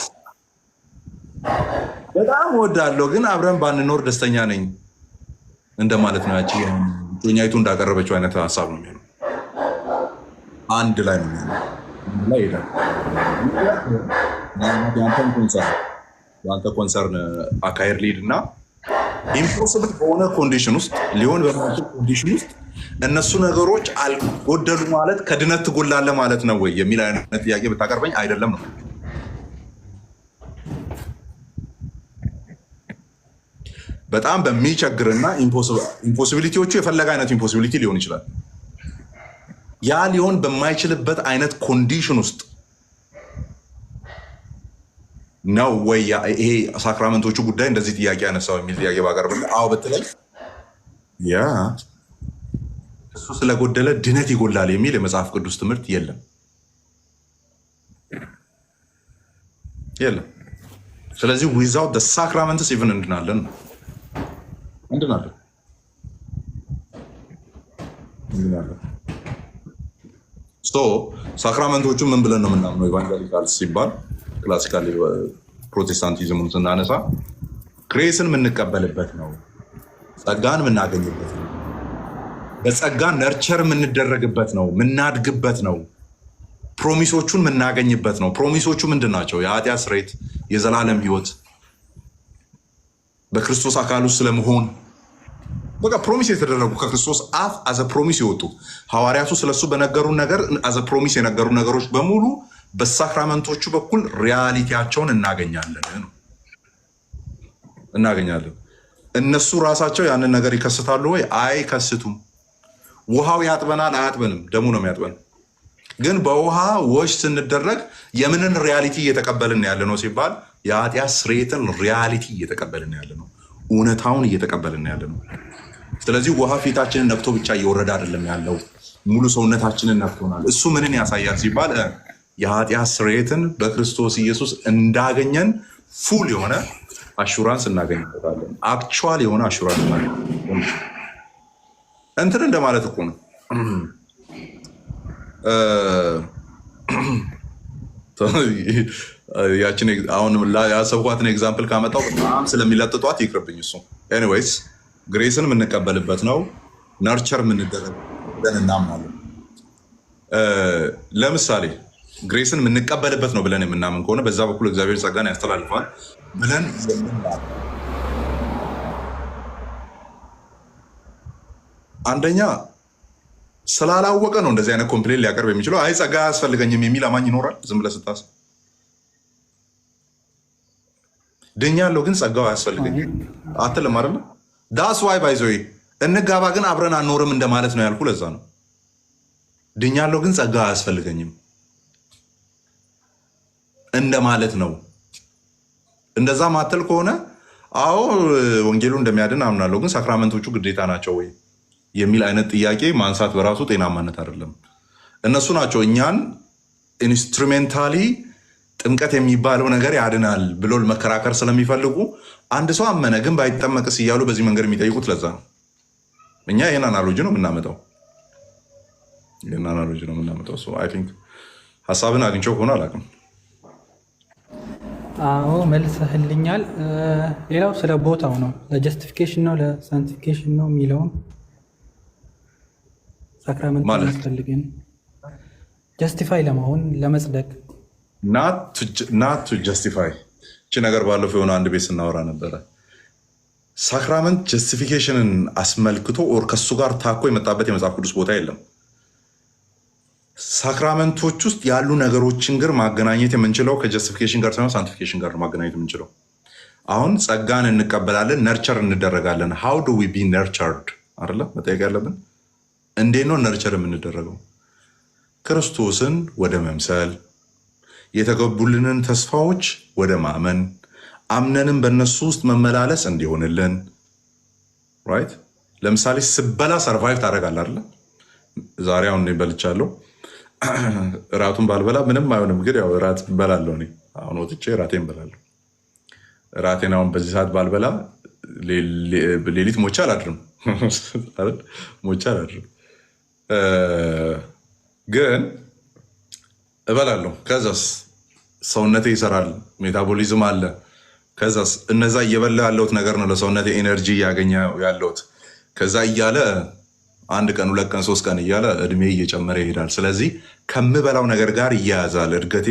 በጣም ወዳለው ግን አብረን ባንኖር ደስተኛ ነኝ እንደማለት ነው። ያቺ ኛይቱ እንዳቀረበችው አይነት ሀሳብ ነው የሚሆነው። አንድ ላይ ነው የሚሆነው። የአንተ ኮንሰርን አካሄድ ሊድ እና ኢምፖስብል በሆነ ኮንዲሽን ውስጥ ሊሆን በማይችል ኮንዲሽን ውስጥ እነሱ ነገሮች አልጎደሉ ማለት ከድነት ትጎላለህ ማለት ነው ወይ የሚል አይነት ጥያቄ ብታቀርበኝ አይደለም ነው። በጣም በሚቸግርና ኢምፖሲቢሊቲዎቹ የፈለገ አይነት ኢምፖሲቢሊቲ ሊሆን ይችላል። ያ ሊሆን በማይችልበት አይነት ኮንዲሽን ውስጥ ነው ወይ ይሄ ሳክራመንቶቹ ጉዳይ እንደዚህ ጥያቄ ያነሳው የሚል ጥያቄ ባቀርብልህ፣ አዎ በተለይ ያ እሱ ስለጎደለ ድነት ይጎላል የሚል የመጽሐፍ ቅዱስ ትምህርት የለም። ስለዚህ ዊዛውት ሳክራመንትስ ኢቭን እንድናለን ሳክራመንቶቹ ምን ብለን ነው የምናምነው? ኢቫንጀሊካል ሲባል ክላሲካል ፕሮቴስታንቲዝሙን ስናነሳ ግሬስን የምንቀበልበት ነው። ጸጋን የምናገኝበት ነው። በጸጋ ነርቸር የምንደረግበት ነው፣ የምናድግበት ነው። ፕሮሚሶቹን የምናገኝበት ነው። ፕሮሚሶቹ ምንድን ናቸው? የኃጢአት ስርየት፣ የዘላለም ህይወት፣ በክርስቶስ አካል ውስጥ ስለመሆን በቃ ፕሮሚስ የተደረጉ ከክርስቶስ አፍ አዘ ፕሮሚስ የወጡ ሐዋርያቱ ስለሱ በነገሩን ነገር አዘ ፕሮሚስ የነገሩ ነገሮች በሙሉ በሳክራመንቶቹ በኩል ሪያሊቲያቸውን እናገኛለን። እነሱ ራሳቸው ያንን ነገር ይከስታሉ ወይ? አይከስቱም። ውሃው ያጥበናል? አያጥበንም። ደሙ ነው የሚያጥበን። ግን በውሃ ወሽ ስንደረግ የምንን ሪያሊቲ እየተቀበልን ያለ ነው ሲባል የኃጢአት ስርየትን ሪያሊቲ እየተቀበልን ያለ ነው። እውነታውን እየተቀበልን ያለ ነው። ስለዚህ ውሃ ፊታችንን ነክቶ ብቻ እየወረደ አይደለም ያለው፣ ሙሉ ሰውነታችንን ነክቶናል። እሱ ምንን ያሳያል ሲባል የኃጢአት ስርየትን በክርስቶስ ኢየሱስ እንዳገኘን ፉል የሆነ አሹራንስ እናገኝበታለን። አክቹዋል የሆነ አሹራንስ እንትን እንደማለት እኮ ነው። ያችን አሁን ያሰብኳትን ኤግዛምፕል ካመጣው በጣም ስለሚለጥጧት ይቅርብኝ እሱ። ኤኒዌይስ ግሬስን የምንቀበልበት ነው፣ ነርቸር የምንደረግ ብለን እናምናለን። ለምሳሌ ግሬስን የምንቀበልበት ነው ብለን የምናምን ከሆነ በዛ በኩል እግዚአብሔር ጸጋን ያስተላልፋል ብለን አንደኛ ስላላወቀ ነው እንደዚህ አይነት ኮምፕሌን ሊያቀርብ የሚችለው። አይ ጸጋ አያስፈልገኝም የሚል አማኝ ይኖራል። ዝም ብለህ ስታስብ ድኛለሁ ግን ጸጋው አያስፈልገኝም አትልም አይደለ? ዳስ ዋይ ባይዞ እንጋባ ግን አብረን አንኖርም እንደማለት ነው ያልኩ። ለዛ ነው ድኛለሁ ግን ጸጋ አያስፈልገኝም እንደማለት ነው። እንደዛ ማተል ከሆነ አዎ ወንጌሉ እንደሚያድን አምናለሁ፣ ግን ሳክራመንቶቹ ግዴታ ናቸው ወይ የሚል አይነት ጥያቄ ማንሳት በራሱ ጤናማነት አይደለም። እነሱ ናቸው እኛን ኢንስትሩሜንታሊ ጥምቀት የሚባለው ነገር ያድናል ብሎ መከራከር ስለሚፈልጉ አንድ ሰው አመነ ግን ባይጠመቅስ እያሉ በዚህ መንገድ የሚጠይቁት ለዛ ነው። እኛ ይህን አናሎጂ ነው የምናመጣው። አይ ቲንክ ሀሳብን አግኝቼው ከሆነ አላውቅም። አዎ መልሰህልኛል። ሌላው ስለ ቦታው ነው፣ ለጀስቲፊኬሽን ነው ለሳንቲፊኬሽን ነው የሚለውን ሳክራመንት ያስፈልገን ጀስቲፋይ ለመሆን ለመጽደቅ ናት ቱ ጀስቲፋይ። እቺ ነገር ባለፈው የሆነ አንድ ቤት ስናወራ ነበረ። ሳክራመንት ጀስቲፊኬሽንን አስመልክቶ ኦር ከሱ ጋር ታኮ የመጣበት የመጽሐፍ ቅዱስ ቦታ የለም። ሳክራመንቶች ውስጥ ያሉ ነገሮችን ግን ማገናኘት የምንችለው ከጀስቲፊኬሽን ጋር ሳይሆን ሳንቲፊኬሽን ጋር ማገናኘት የምንችለው። አሁን ጸጋን እንቀበላለን፣ ነርቸር እንደረጋለን። ሃው ዱ ዊ ቢ ነርቸርድ አይደለ መጠየቅ ያለብን። እንዴት ነው ነርቸር የምንደረገው? ክርስቶስን ወደ መምሰል፣ የተገቡልንን ተስፋዎች ወደ ማመን፣ አምነንም በእነሱ ውስጥ መመላለስ እንዲሆንልን። ራይት። ለምሳሌ ስበላ ሰርቫይቭ ታደርጋለህ አይደለ? ዛሬ አሁን በልቻለሁ፣ እራቱን ባልበላ ምንም አይሆንም። ግን ያው እራት በላለሁ። እኔ አሁን ወጥቼ እራቴን በላለሁ። እራቴን አሁን በዚህ ሰዓት ባልበላ ሌሊት ሞቼ አላድርም። ሞቼ አላድርም ግን እበላለሁ። ከዛስ ሰውነቴ ይሰራል፣ ሜታቦሊዝም አለ። ከዛስ እነዛ እየበላ ያለሁት ነገር ነው ለሰውነቴ ኤነርጂ እያገኘ ያለሁት። ከዛ እያለ አንድ ቀን 2 ቀን 3 ቀን እያለ እድሜ እየጨመረ ይሄዳል። ስለዚህ ከምበላው ነገር ጋር ይያያዛል እድገቴ፣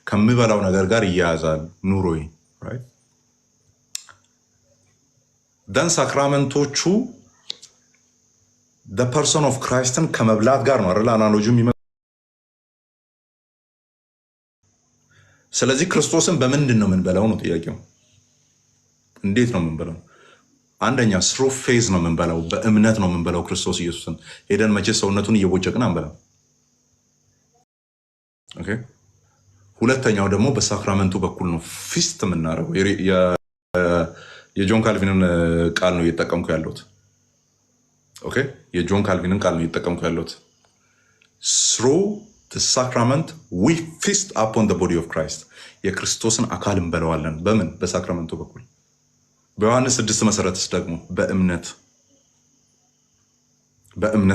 ከምበላው ነገር ጋር ይያያዛል ኑሮዬ። ደን ሳክራመንቶቹ ፐርሰን ኦፍ ክራይስትን ከመብላት ጋር ነው አይደል አናሎጂ የሚመ ስለዚህ ክርስቶስን በምንድን ነው የምንበላው ነው ጥያቄው። እንዴት ነው የምንበላው? አንደኛ ስሩ ፌዝ ነው የምንበላው፣ በእምነት ነው የምንበላው። ክርስቶስ ኢየሱስን ሄደን መቼ ሰውነቱን እየቦጨቅን አንበላም። ኦኬ። ሁለተኛው ደግሞ በሳክራመንቱ በኩል ነው ፊስት የምናደርገው። የጆን ካልቪንን ቃል ነው እየተጠቀምኩ ያለሁት። ኦኬ፣ የጆን ካልቪንን ቃል ነው እየተጠቀምኩ ያለሁት። ስሩ ሳክራመንት ዊ ፊስት አፖን ቦዲ ኦፍ ክራይስት፣ የክርስቶስን አካል እንበለዋለን። በምን? በሳክራመንቱ በኩል። በዮሐንስ 6 መሰረትስ ደግሞ በእምነት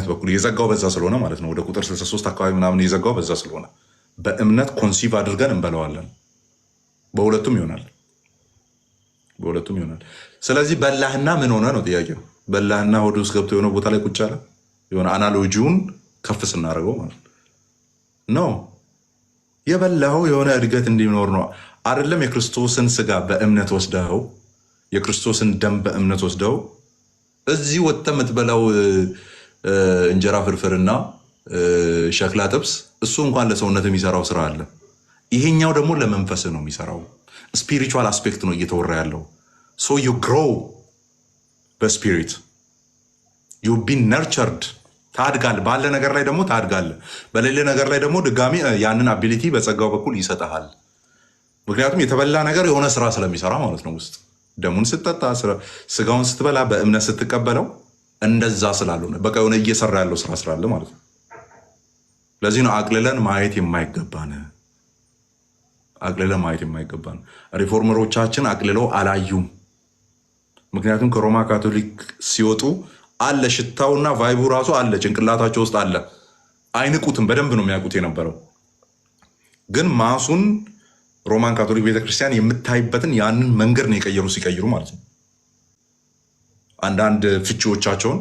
በኩል የዘጋው በዛ ስለሆነ ማለት ነው። ወደ ቁጥር 63 አካባቢ ምናምን የዘጋው በዛ ስለሆነ በእምነት ኮንሲቭ አድርገን እንበለዋለን። በሁለቱም ይሆናል። በሁለቱም ይሆናል። ስለዚህ በላህና ምን ሆነ ነው ጥያቄው። በላህና ሆድ ውስጥ ገብቶ የሆነ ቦታ ላይ ቁጭ አለ። የሆነ አናሎጂውን ከፍ ስናደርገው ማለት ነው። የበላው የሆነ እድገት እንዲኖር ነው አይደለም። የክርስቶስን ስጋ በእምነት ወስደው የክርስቶስን ደም በእምነት ወስደው እዚህ ወጥተህ የምትበላው እንጀራ ፍርፍርና ሸክላ ጥብስ እሱ እንኳን ለሰውነት የሚሰራው ስራ አለ። ይሄኛው ደግሞ ለመንፈስ ነው የሚሰራው። ስፒሪቹዋል አስፔክት ነው እየተወራ ያለው። ሶ ዩ ግሮው በስፒሪት ዩ ቢ ነርቸርድ ታድጋል። ባለ ነገር ላይ ደግሞ ታድጋል። በሌለ ነገር ላይ ደግሞ ድጋሚ ያንን አቢሊቲ በጸጋው በኩል ይሰጠሃል። ምክንያቱም የተበላ ነገር የሆነ ስራ ስለሚሰራ ማለት ነው። ውስጥ ደሙን ስትጠጣ ስጋውን ስትበላ በእምነት ስትቀበለው እንደዛ ስላልሆነ በቃ የሆነ እየሰራ ያለው ስራ ስላለ ማለት ነው። ለዚህ ነው አቅልለን ማየት የማይገባን። አቅልለን ማየት የማይገባን ሪፎርመሮቻችን አቅልለው አላዩም። ምክንያቱም ከሮማ ካቶሊክ ሲወጡ አለ ሽታውና ቫይቡ ራሱ አለ ጭንቅላታቸው ውስጥ አለ። አይንቁትም፣ በደንብ ነው የሚያውቁት የነበረው። ግን ማሱን ሮማን ካቶሊክ ቤተክርስቲያን የምታይበትን ያንን መንገድ ነው የቀየሩ ሲቀይሩ ማለት ነው። አንዳንድ ፍቺዎቻቸውን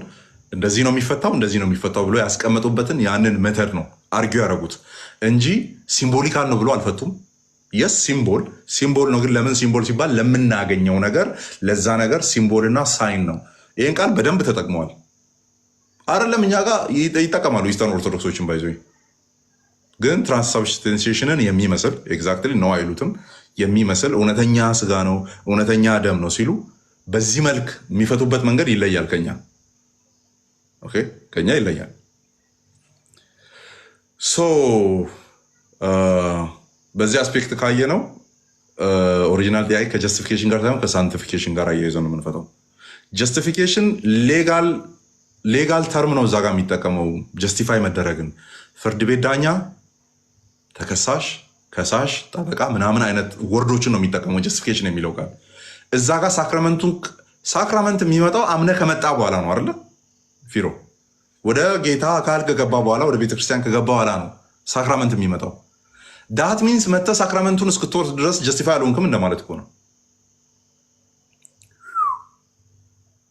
እንደዚህ ነው የሚፈታው እንደዚህ ነው የሚፈታው ብሎ ያስቀመጡበትን ያንን ሜተድ ነው አርጊው ያደረጉት እንጂ ሲምቦሊካል ነው ብሎ አልፈቱም። የስ ሲምቦል ነው። ግን ለምን ሲምቦል ሲባል ለምናገኘው ነገር ለዛ ነገር ሲምቦልና ሳይን ነው። ይህን ቃል በደንብ ተጠቅመዋል። አይደለም እኛ ጋር ይጠቀማሉ ኢስተርን ኦርቶዶክሶችን ባይዞ። ግን ትራንስሳብስታንሺዬሽንን የሚመስል ኤግዛክትሊ ነው አይሉትም። የሚመስል እውነተኛ ስጋ ነው እውነተኛ ደም ነው ሲሉ በዚህ መልክ የሚፈቱበት መንገድ ይለያል ከኛ። ኦኬ ከኛ ይለያል። ሶ በዚህ አስፔክት ካየ ነው ኦሪጂናል ዲአይ ከጀስቲፊኬሽን ጋር ሳይሆን ከሳንቲፊኬሽን ጋር አያይዘው ነው የምንፈታው። ጀስቲፊኬሽን ሌጋል ተርም ነው እዛ ጋር የሚጠቀመው ጀስቲፋይ መደረግን። ፍርድ ቤት ዳኛ፣ ተከሳሽ፣ ከሳሽ፣ ጠበቃ ምናምን አይነት ወርዶችን ነው የሚጠቀመው ጀስቲፊኬሽን የሚለው ቃል። እዛ ጋር ሳክራመንት የሚመጣው አምነ ከመጣ በኋላ ነው አይደለ? ፊሮ ወደ ጌታ አካል ከገባ በኋላ ወደ ቤተክርስቲያን ከገባ በኋላ ነው ሳክራመንት የሚመጣው። ዳት ሚንስ መጥተህ ሳክራመንቱን እስክትወርድ ድረስ ጀስቲፋይ አልሆንክም እንደማለት እኮ ነው።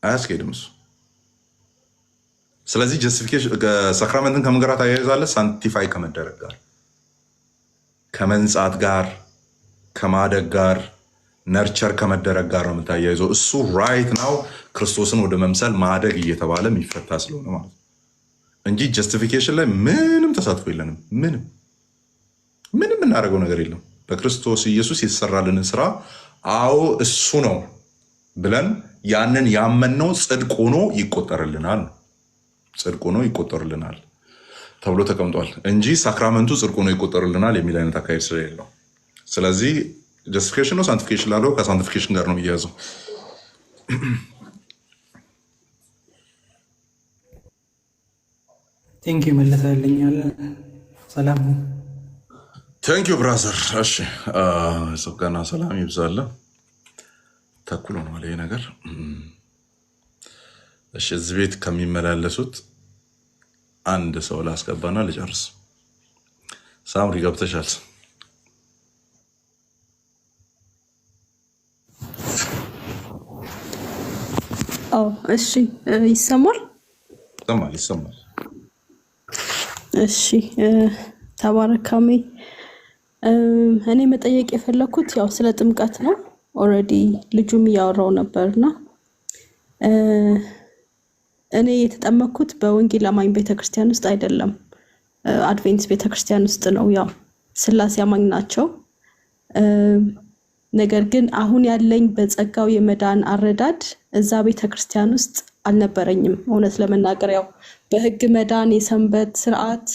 አያስኬድም እሱ። ስለዚህ ጀስቲፊኬሽን ሳክራመንትን ከምን ጋር ታያይዛለህ? ሳንቲፋይ ከመደረግ ጋር፣ ከመንጻት ጋር፣ ከማደግ ጋር፣ ነርቸር ከመደረግ ጋር ነው የምታያይዘው። እሱ ራይት ነው ክርስቶስን ወደ መምሰል ማደግ እየተባለ የሚፈታ ስለሆነ ማለት ነው እንጂ ጀስቲፊኬሽን ላይ ምንም ተሳትፎ የለንም። ምንም እናደርገው ነገር የለም። በክርስቶስ ኢየሱስ የተሰራልን ስራ አዎ እሱ ነው ብለን ያንን ያመንነው ጽድቅ ሆኖ ይቆጠርልናል። ጽድቅ ሆኖ ይቆጠርልናል ተብሎ ተቀምጧል እንጂ ሳክራመንቱ ጽድቅ ሆኖ ይቆጠርልናል የሚል አይነት አካሄድ ስለሌለው፣ ስለዚህ ጀስቲፊኬሽን ነው ሳንቲፊኬሽን ላለው ከሳንቲፊኬሽን ጋር ነው የሚያያዘው። ቴንክ ዩ መለሰልኛል። ሰላም ቴንክ ዩ ብራዘር። እሺ ጸጋና ሰላም ይብዛለ። ተኩሎ ነው ይሄ ነገር። እሺ እዚህ ቤት ከሚመላለሱት አንድ ሰው ላስገባና ልጨርስ። ሳምሪ ገብተሻል? እሺ ይሰማል? ይሰማል። እሺ ተባረካሜ። እኔ መጠየቅ የፈለኩት ያው ስለ ጥምቀት ነው። ኦልሬዲ ልጁም እያወራው ነበርና እኔ የተጠመኩት በወንጌል አማኝ ቤተክርስቲያን ውስጥ አይደለም፣ አድቬንቲስት ቤተክርስቲያን ውስጥ ነው። ያው ስላሴ አማኝ ናቸው። ነገር ግን አሁን ያለኝ በጸጋው የመዳን አረዳድ እዛ ቤተክርስቲያን ውስጥ አልነበረኝም። እውነት ለመናገር ያው በህግ መዳን፣ የሰንበት ስርዓት፣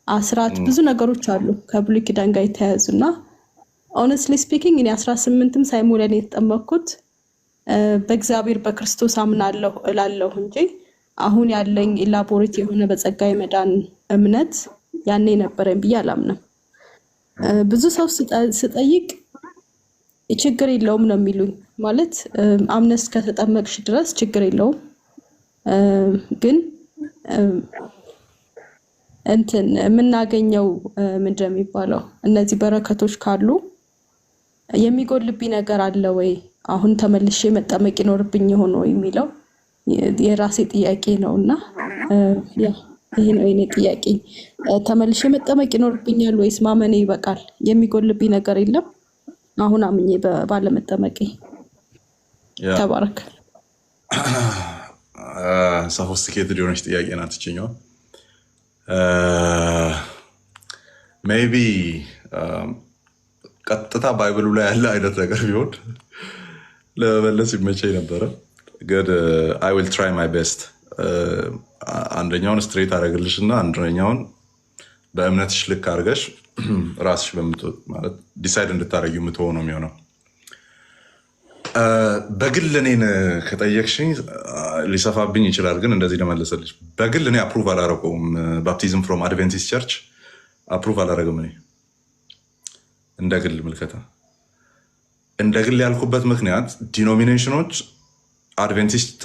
አስራት ብዙ ነገሮች አሉ ከብሉይ ኪዳን ጋር የተያያዙና ሆነስትሊ ስፒኪንግ እኔ 18ም ሳይሞላኝ የተጠመኩት በእግዚአብሔር በክርስቶስ አምናለሁ እላለሁ እንጂ አሁን ያለኝ ኢላቦሬት የሆነ በጸጋ የመዳን እምነት ያኔ ነበረኝ ብዬ አላምንም። ብዙ ሰው ስጠይቅ ችግር የለውም ነው የሚሉኝ። ማለት አምነስ ከተጠመቅሽ ድረስ ችግር የለውም፣ ግን እንትን የምናገኘው ምንድነው የሚባለው እነዚህ በረከቶች ካሉ የሚጎልብኝ ነገር አለ ወይ አሁን ተመልሼ መጠመቅ ይኖርብኝ ሆኖ የሚለው የራሴ ጥያቄ ነውና ያ ይሄ ነው የኔ ጥያቄ። ተመልሼ መጠመቅ ይኖርብኛል ወይስ ማመኔ ይበቃል? የሚጎልብኝ ነገር የለም አሁን አምኜ ባለመጠመቄ? ተባረክ። ሶፊስቲኬትድ የሆነች ጥያቄ ናት ይችኛዋ። ሜይቢ ቀጥታ ባይብሉ ላይ ያለ አይነት ነገር ቢሆን ለመመለስ ይመቸኝ ነበረ፣ ግን አይ ዊል ትራይ ማይ ቤስት። አንደኛውን ስትሬት አደረግልሽ እና አንደኛውን በእምነትሽ ልክ አድርገሽ ራስሽ ማለት ዲሳይድ እንድታደረጊ የምትሆኑ ነው የሚሆነው። በግል እኔን ከጠየቅሽኝ ሊሰፋብኝ ይችላል፣ ግን እንደዚህ ለመለሰልሽ በግል እኔ አፕሩቭ አላረገውም። ባፕቲዝም ፍሮም አድቬንቲስት ቸርች አፕሩቭ አላረግም። እኔ እንደ ግል ምልከታ እንደ ግል ያልኩበት ምክንያት ዲኖሚኔሽኖች አድቬንቲስት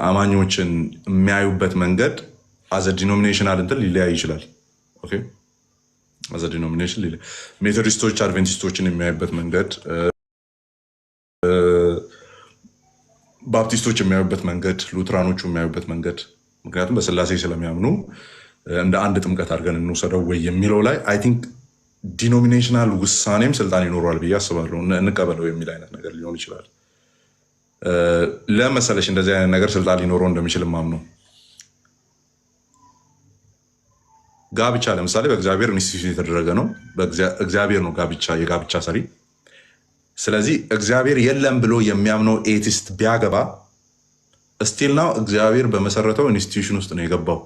አማኞችን የሚያዩበት መንገድ አዘ ዲኖሚኔሽናል እንትን ሊለያይ ይችላል። ኦኬ አዘ ዲኖሚኔሽን ሜቶዲስቶች አድቬንቲስቶችን የሚያዩበት መንገድ፣ ባፕቲስቶች የሚያዩበት መንገድ፣ ሉትራኖቹ የሚያዩበት መንገድ፣ ምክንያቱም በስላሴ ስለሚያምኑ እንደ አንድ ጥምቀት አድርገን እንውሰደው ወይ የሚለው ላይ አይ ቲንክ ዲኖሚኔሽናል ውሳኔም ስልጣን ይኖረዋል ብዬ አስባለሁ። እንቀበለው የሚል አይነት ነገር ሊሆን ይችላል። ለመሰለሽ እንደዚህ አይነት ነገር ስልጣን ሊኖረው እንደሚችል ማምነው ጋብቻ ለምሳሌ በእግዚአብሔር ኢንስቲትዩት የተደረገ ነው። እግዚአብሔር ነው የጋብቻ ሰሪ። ስለዚህ እግዚአብሔር የለም ብሎ የሚያምነው ኤቲስት ቢያገባ ስቲል ናው እግዚአብሔር በመሰረተው ኢንስቲትዩሽን ውስጥ ነው የገባው።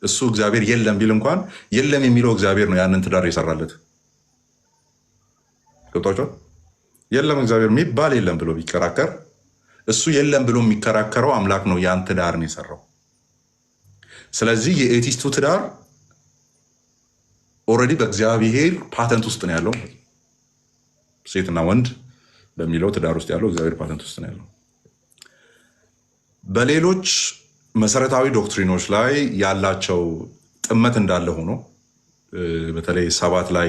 እሱ እግዚአብሔር የለም ቢል እንኳን የለም የሚለው እግዚአብሔር ነው ያንን ትዳር የሰራለት። ገብቷቸዋል። የለም እግዚአብሔር የሚባል የለም ብሎ ቢከራከር እሱ የለም ብሎ የሚከራከረው አምላክ ነው ያን ትዳር ነው የሰራው። ስለዚህ የኤቲስቱ ትዳር ኦልሬዲ በእግዚአብሔር ፓተንት ውስጥ ነው ያለው። ሴትና ወንድ በሚለው ትዳር ውስጥ ያለው እግዚአብሔር ፓተንት ውስጥ ነው ያለው። በሌሎች መሰረታዊ ዶክትሪኖች ላይ ያላቸው ጥመት እንዳለ ሆኖ በተለይ ሰባት ላይ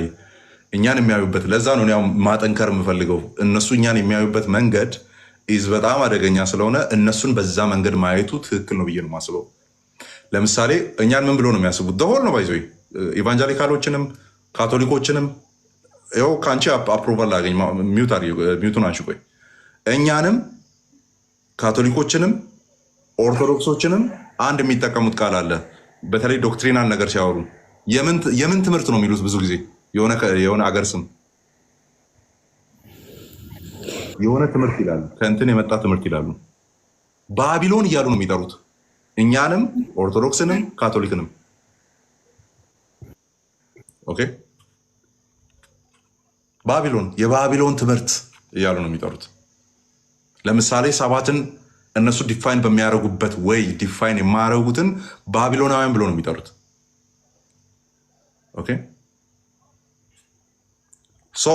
እኛን የሚያዩበት ለዛ ነው ያው ማጠንከር የምፈልገው። እነሱ እኛን የሚያዩበት መንገድ ኢዝ በጣም አደገኛ ስለሆነ እነሱን በዛ መንገድ ማየቱ ትክክል ነው ብዬ ነው የማስበው። ለምሳሌ እኛን ምን ብሎ ነው የሚያስቡት? ደሆል ነው ባይዞ ኢቫንጀሊካሎችንም ካቶሊኮችንም ይኸው ከአንቺ አፕሮቫል ላገኝ ሚዩቱን አንቺ ቆይ እኛንም ካቶሊኮችንም ኦርቶዶክሶችንም አንድ የሚጠቀሙት ቃል አለ። በተለይ ዶክትሪናል ነገር ሲያወሩ የምን ትምህርት ነው የሚሉት? ብዙ ጊዜ የሆነ አገር ስም የሆነ ትምህርት ይላሉ፣ ከእንትን የመጣ ትምህርት ይላሉ። ባቢሎን እያሉ ነው የሚጠሩት እኛንም ኦርቶዶክስንም ካቶሊክንም። ኦኬ ባቢሎን የባቢሎን ትምህርት እያሉ ነው የሚጠሩት። ለምሳሌ ሰባትን እነሱ ዲፋይን በሚያደርጉበት ወይ ዲፋይን የማያደርጉትን ባቢሎናውያን ብሎ ነው የሚጠሩት። ኦኬ ሶ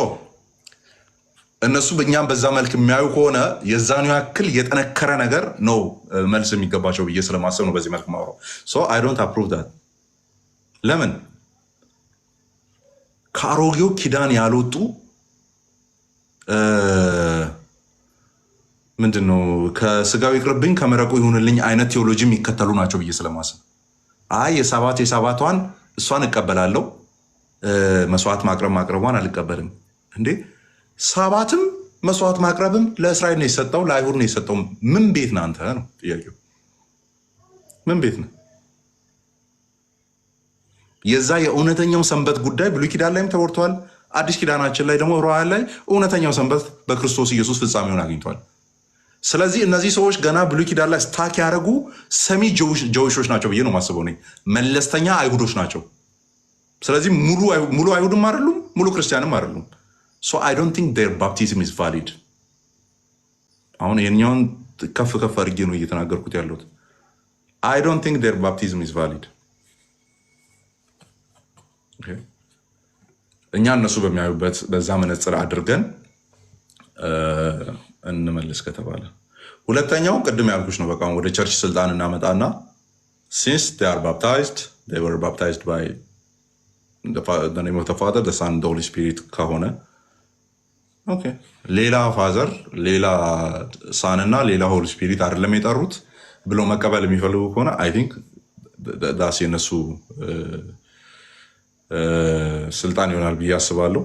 እነሱ በእኛም በዛ መልክ የሚያዩ ከሆነ የዛኑ ያክል የጠነከረ ነገር ነው መልስ የሚገባቸው ብዬ ስለማሰብ ነው በዚህ መልክ ማውራው። ሶ አይ ዶንት አፕሩቭ ዳት። ለምን ከአሮጌው ኪዳን ያልወጡ ምንድን ነው ከስጋው ይቅርብኝ ከመረቁ ይሁንልኝ አይነት ቴዎሎጂ የሚከተሉ ናቸው ብዬ ስለማስብ አይ የሰባቷን እሷን እቀበላለሁ፣ መስዋዕት ማቅረቧን አልቀበልም። እንዴ ሰባትም መስዋዕት ማቅረብም ለእስራኤል ነው የሰጠው፣ ለአይሁድ ነው የሰጠው። ምን ቤት ነህ አንተ ነው ጥያቄው። ምን ቤት ነህ? የዛ የእውነተኛው ሰንበት ጉዳይ ብሉይ ኪዳን ላይም ተወርቷል። አዲስ ኪዳናችን ላይ ደግሞ ዕብራውያን ላይ እውነተኛው ሰንበት በክርስቶስ ኢየሱስ ፍጻሜውን አግኝቷል። ስለዚህ እነዚህ ሰዎች ገና ብሉይ ኪዳን ላይ ስታክ ያደረጉ ሰሚ ጀዊሾች ናቸው ብዬ ነው የማስበው። መለስተኛ አይሁዶች ናቸው። ስለዚህ ሙሉ አይሁድም አይደሉም፣ ሙሉ ክርስቲያንም አይደሉም። ሶ አይ ዶንት ቲንክ ዴር ባፕቲዝም ኢዝ ቫሊድ። አሁን የኛውን ከፍ ከፍ አድርጌ ነው እየተናገርኩት ያለሁት። አይ ዶንት ቲንክ ዴር ባፕቲዝም ኢዝ ቫሊድ። እኛ እነሱ በሚያዩበት በዛ መነጽር አድርገን እንመልስ ከተባለ፣ ሁለተኛው ቅድም ያልኩሽ ነው። በቃ ወደ ቸርች ስልጣን እናመጣና ሲንስ they are baptized they were baptized by the name of the Father, the Son, the Holy Spirit ከሆነ ኦኬ ሌላ ፋዘር ሌላ ሳንና ሌላ ሆሊ ስፒሪት አይደለም የጠሩት ብሎ መቀበል የሚፈልጉ ከሆነ አይ ቲንክ ዳስ የነሱ ስልጣን ይሆናል ብዬ አስባለሁ።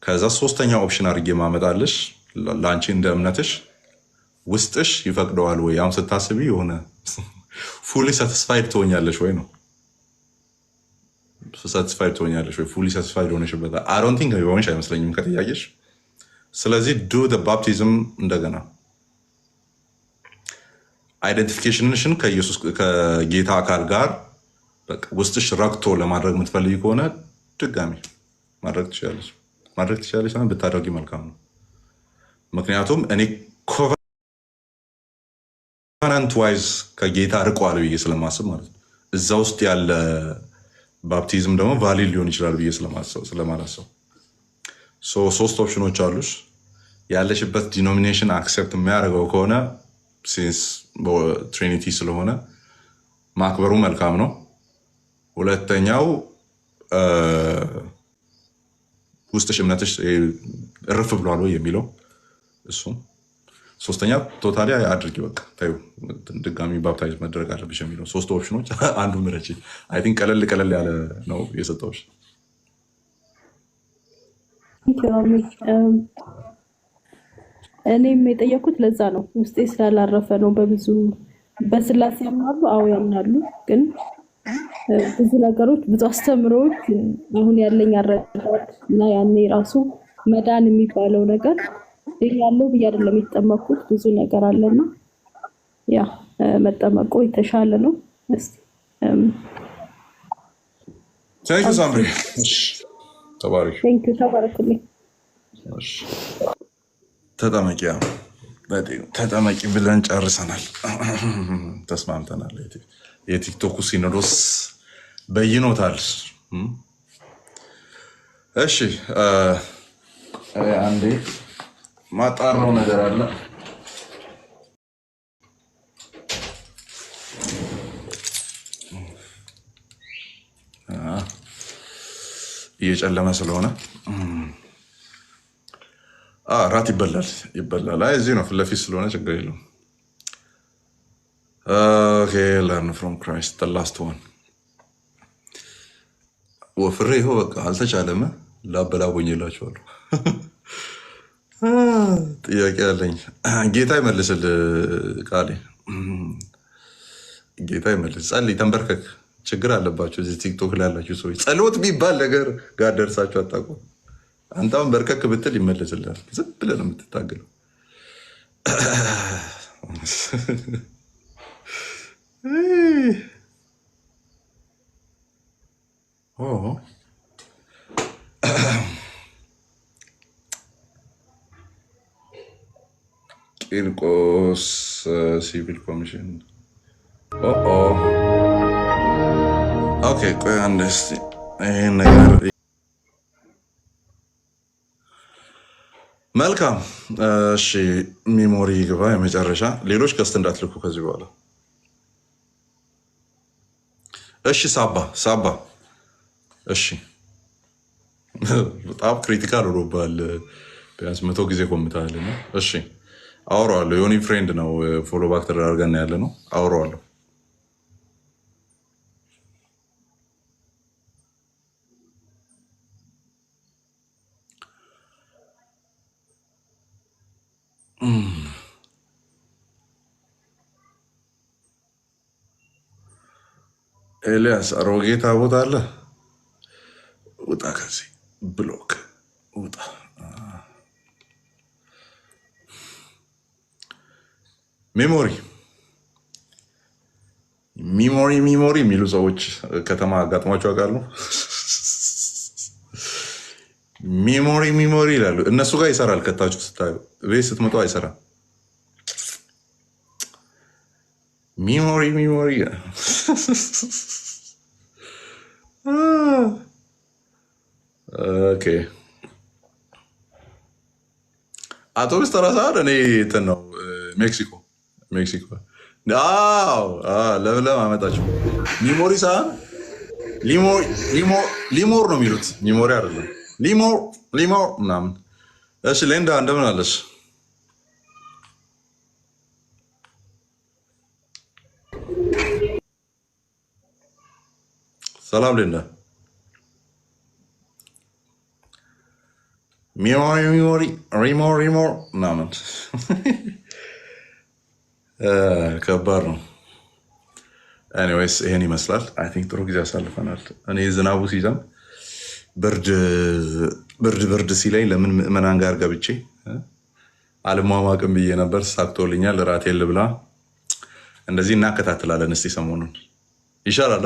ከዛ ሶስተኛ ኦፕሽን አድርጌ ማመጣለሽ ለአንቺ እንደ እምነትሽ ውስጥሽ ይፈቅደዋል ወይ? አሁን ስታስቢ የሆነ ፉሊ ሳቲስፋይድ ትሆኛለሽ ወይ ነው። ሳቲስፋይድ ትሆኛለሽ ወይ? ፉሊ ሳቲስፋይድ ሆነሽበት አይ ዶንት ቲንክ የሆንሽ አይመስለኝም ከጥያቄሽ። ስለዚህ ዱ ዘ ባፕቲዝም እንደገና አይደንቲፊኬሽንሽን ከኢየሱስ ከጌታ አካል ጋር ውስጥሽ ረክቶ ለማድረግ የምትፈልጊ ከሆነ ድጋሚ ማድረግ ትችላለሽ። ማድረግ ትችላለሽ እና ብታደርጊ መልካም ነው። ምክንያቱም እኔ ኮቨናንት ዋይዝ ከጌታ ርቋል ብዬ ስለማስብ ማለት ነው። እዛ ውስጥ ያለ ባፕቲዝም ደግሞ ቫሊድ ሊሆን ይችላል ብዬ ስለማላሰብ ሶስት ኦፕሽኖች አሉሽ። ያለሽበት ዲኖሚኔሽን አክሴፕት የሚያደርገው ከሆነ ሲንስ ትሪኒቲ ስለሆነ ማክበሩ መልካም ነው። ሁለተኛው ውስጥሽ እምነትሽ እርፍ ብሏል ወይ የሚለው እሱም። ሶስተኛ ቶታሊ አድርጊ በቃ ታዩ ድጋሚ ባፕታይዝ መደረግ አለብሽ የሚለው። ሶስት ኦፕሽኖች አንዱ ምረጪ። አይ ቲንክ ቀለል ያለ ነው የሰጠሁሽ። እኔም የጠየኩት ለዛ ነው፣ ውስጤ ስላላረፈ ነው። በብዙ በስላሴ ያምናሉ፣ አዎ ያምናሉ። ግን ብዙ ነገሮች ብዙ አስተምሮች አሁን ያለኝ አረዳድ እና ያኔ ራሱ መዳን የሚባለው ነገር ያለው ብዬ አይደለም የተጠመኩት። ብዙ ነገር አለና ያ መጠመቁ የተሻለ ነው። እስቲ ታንክ ዩ ሳምሪ። ተባረክ። ቴንክ ዩ ተባረክልኝ። ተጠመቂ ብለን ጨርሰናል፣ ተስማምተናል። የቲክቶኩ ሲኖዶስ በይኖታል። እሺ አንዴ ማጣራው ነገር አለ። እየጨለመ ስለሆነ ራት ይበላል። አይ እዚህ ነው ፊት ለፊት ስለሆነ ችግር የለውም። ኦኬ learn from Christ the last one ወፍሬ ይኸው በቃ አልተቻለም። ላበላቦኝላችኋለሁ። ጥያቄ አለኝ። ጌታ ይመልስል ቃሌ ጌታ ይመልስ። ጸልይ፣ ተንበርከክ። ችግር አለባቸው እዚህ ቲክቶክ ላይ ያላችሁ ሰዎች ጸሎት የሚባል ነገር ጋር ደርሳችሁ አታውቁም። አንተ አሁን በርከክ ብትል ይመለስልሃል። ዝም ብለህ ነው የምትታገለው። ቂርቆስ ሲቪል ኮሚሽን ኦኬ። ቆይ አንድ እስኪ ይሄን ነገር መልካም። እሺ ሚሞሪ ግባ የመጨረሻ። ሌሎች ከስት እንዳትልኩ ከዚህ በኋላ እሺ። ሳባ እሺ። በጣም ክሪቲካል ሆኖብሃል። ቢያንስ 100 ጊዜ ኮምታል። እሺ አወራዋለሁ። የሆኒ ፍሬንድ ነው ፎሎ ባክ ተደራርገን ያለ ነው። አወራዋለሁ። ኤልያስ አሮጌ ታቦት አለ። ውጣ ከዚህ ብሎክ ውጣ። ሚሞሪ የሚሉ ሰዎች ከተማ አጋጥሟቸው ያውቃሉ? ሚሞሪ ይላሉ። እነሱ ጋር ይሰራል። ከታችሁ ስታዩ ቤት ስትመጡ አይሰራም። ሚሞሪ ኦኬ። አውቶቡስ ተራ ሰዓት እኔ እንትን ነው ሜክሲኮ ለምለም አመጣቸው። ሚሞሪ ሰዓት ሊሞር ነው የሚሉት ሚሞሪ አይደለም። ሊሞር ምናምን። እሺ ሌንዳ እንደምን አለሽ? ሰላም ሌንዳ። ሚሞሪ ምናምን ከባድ ነው። ኤኒዌይስ ይሄን ይመስላል። አይ ቲንክ ጥሩ ጊዜ አሳልፈናል። እኔ ዝናቡ ሲዘንብ ብርድ ሲለኝ ለምን ምዕመናን ጋር ገብቼ አልሟሟቅም ብዬ ነበር። ሳክቶልኛል። እራቴን ልብላ። እንደዚህ እናከታትላለን። እስቲ ሰሞኑን ይሻላል።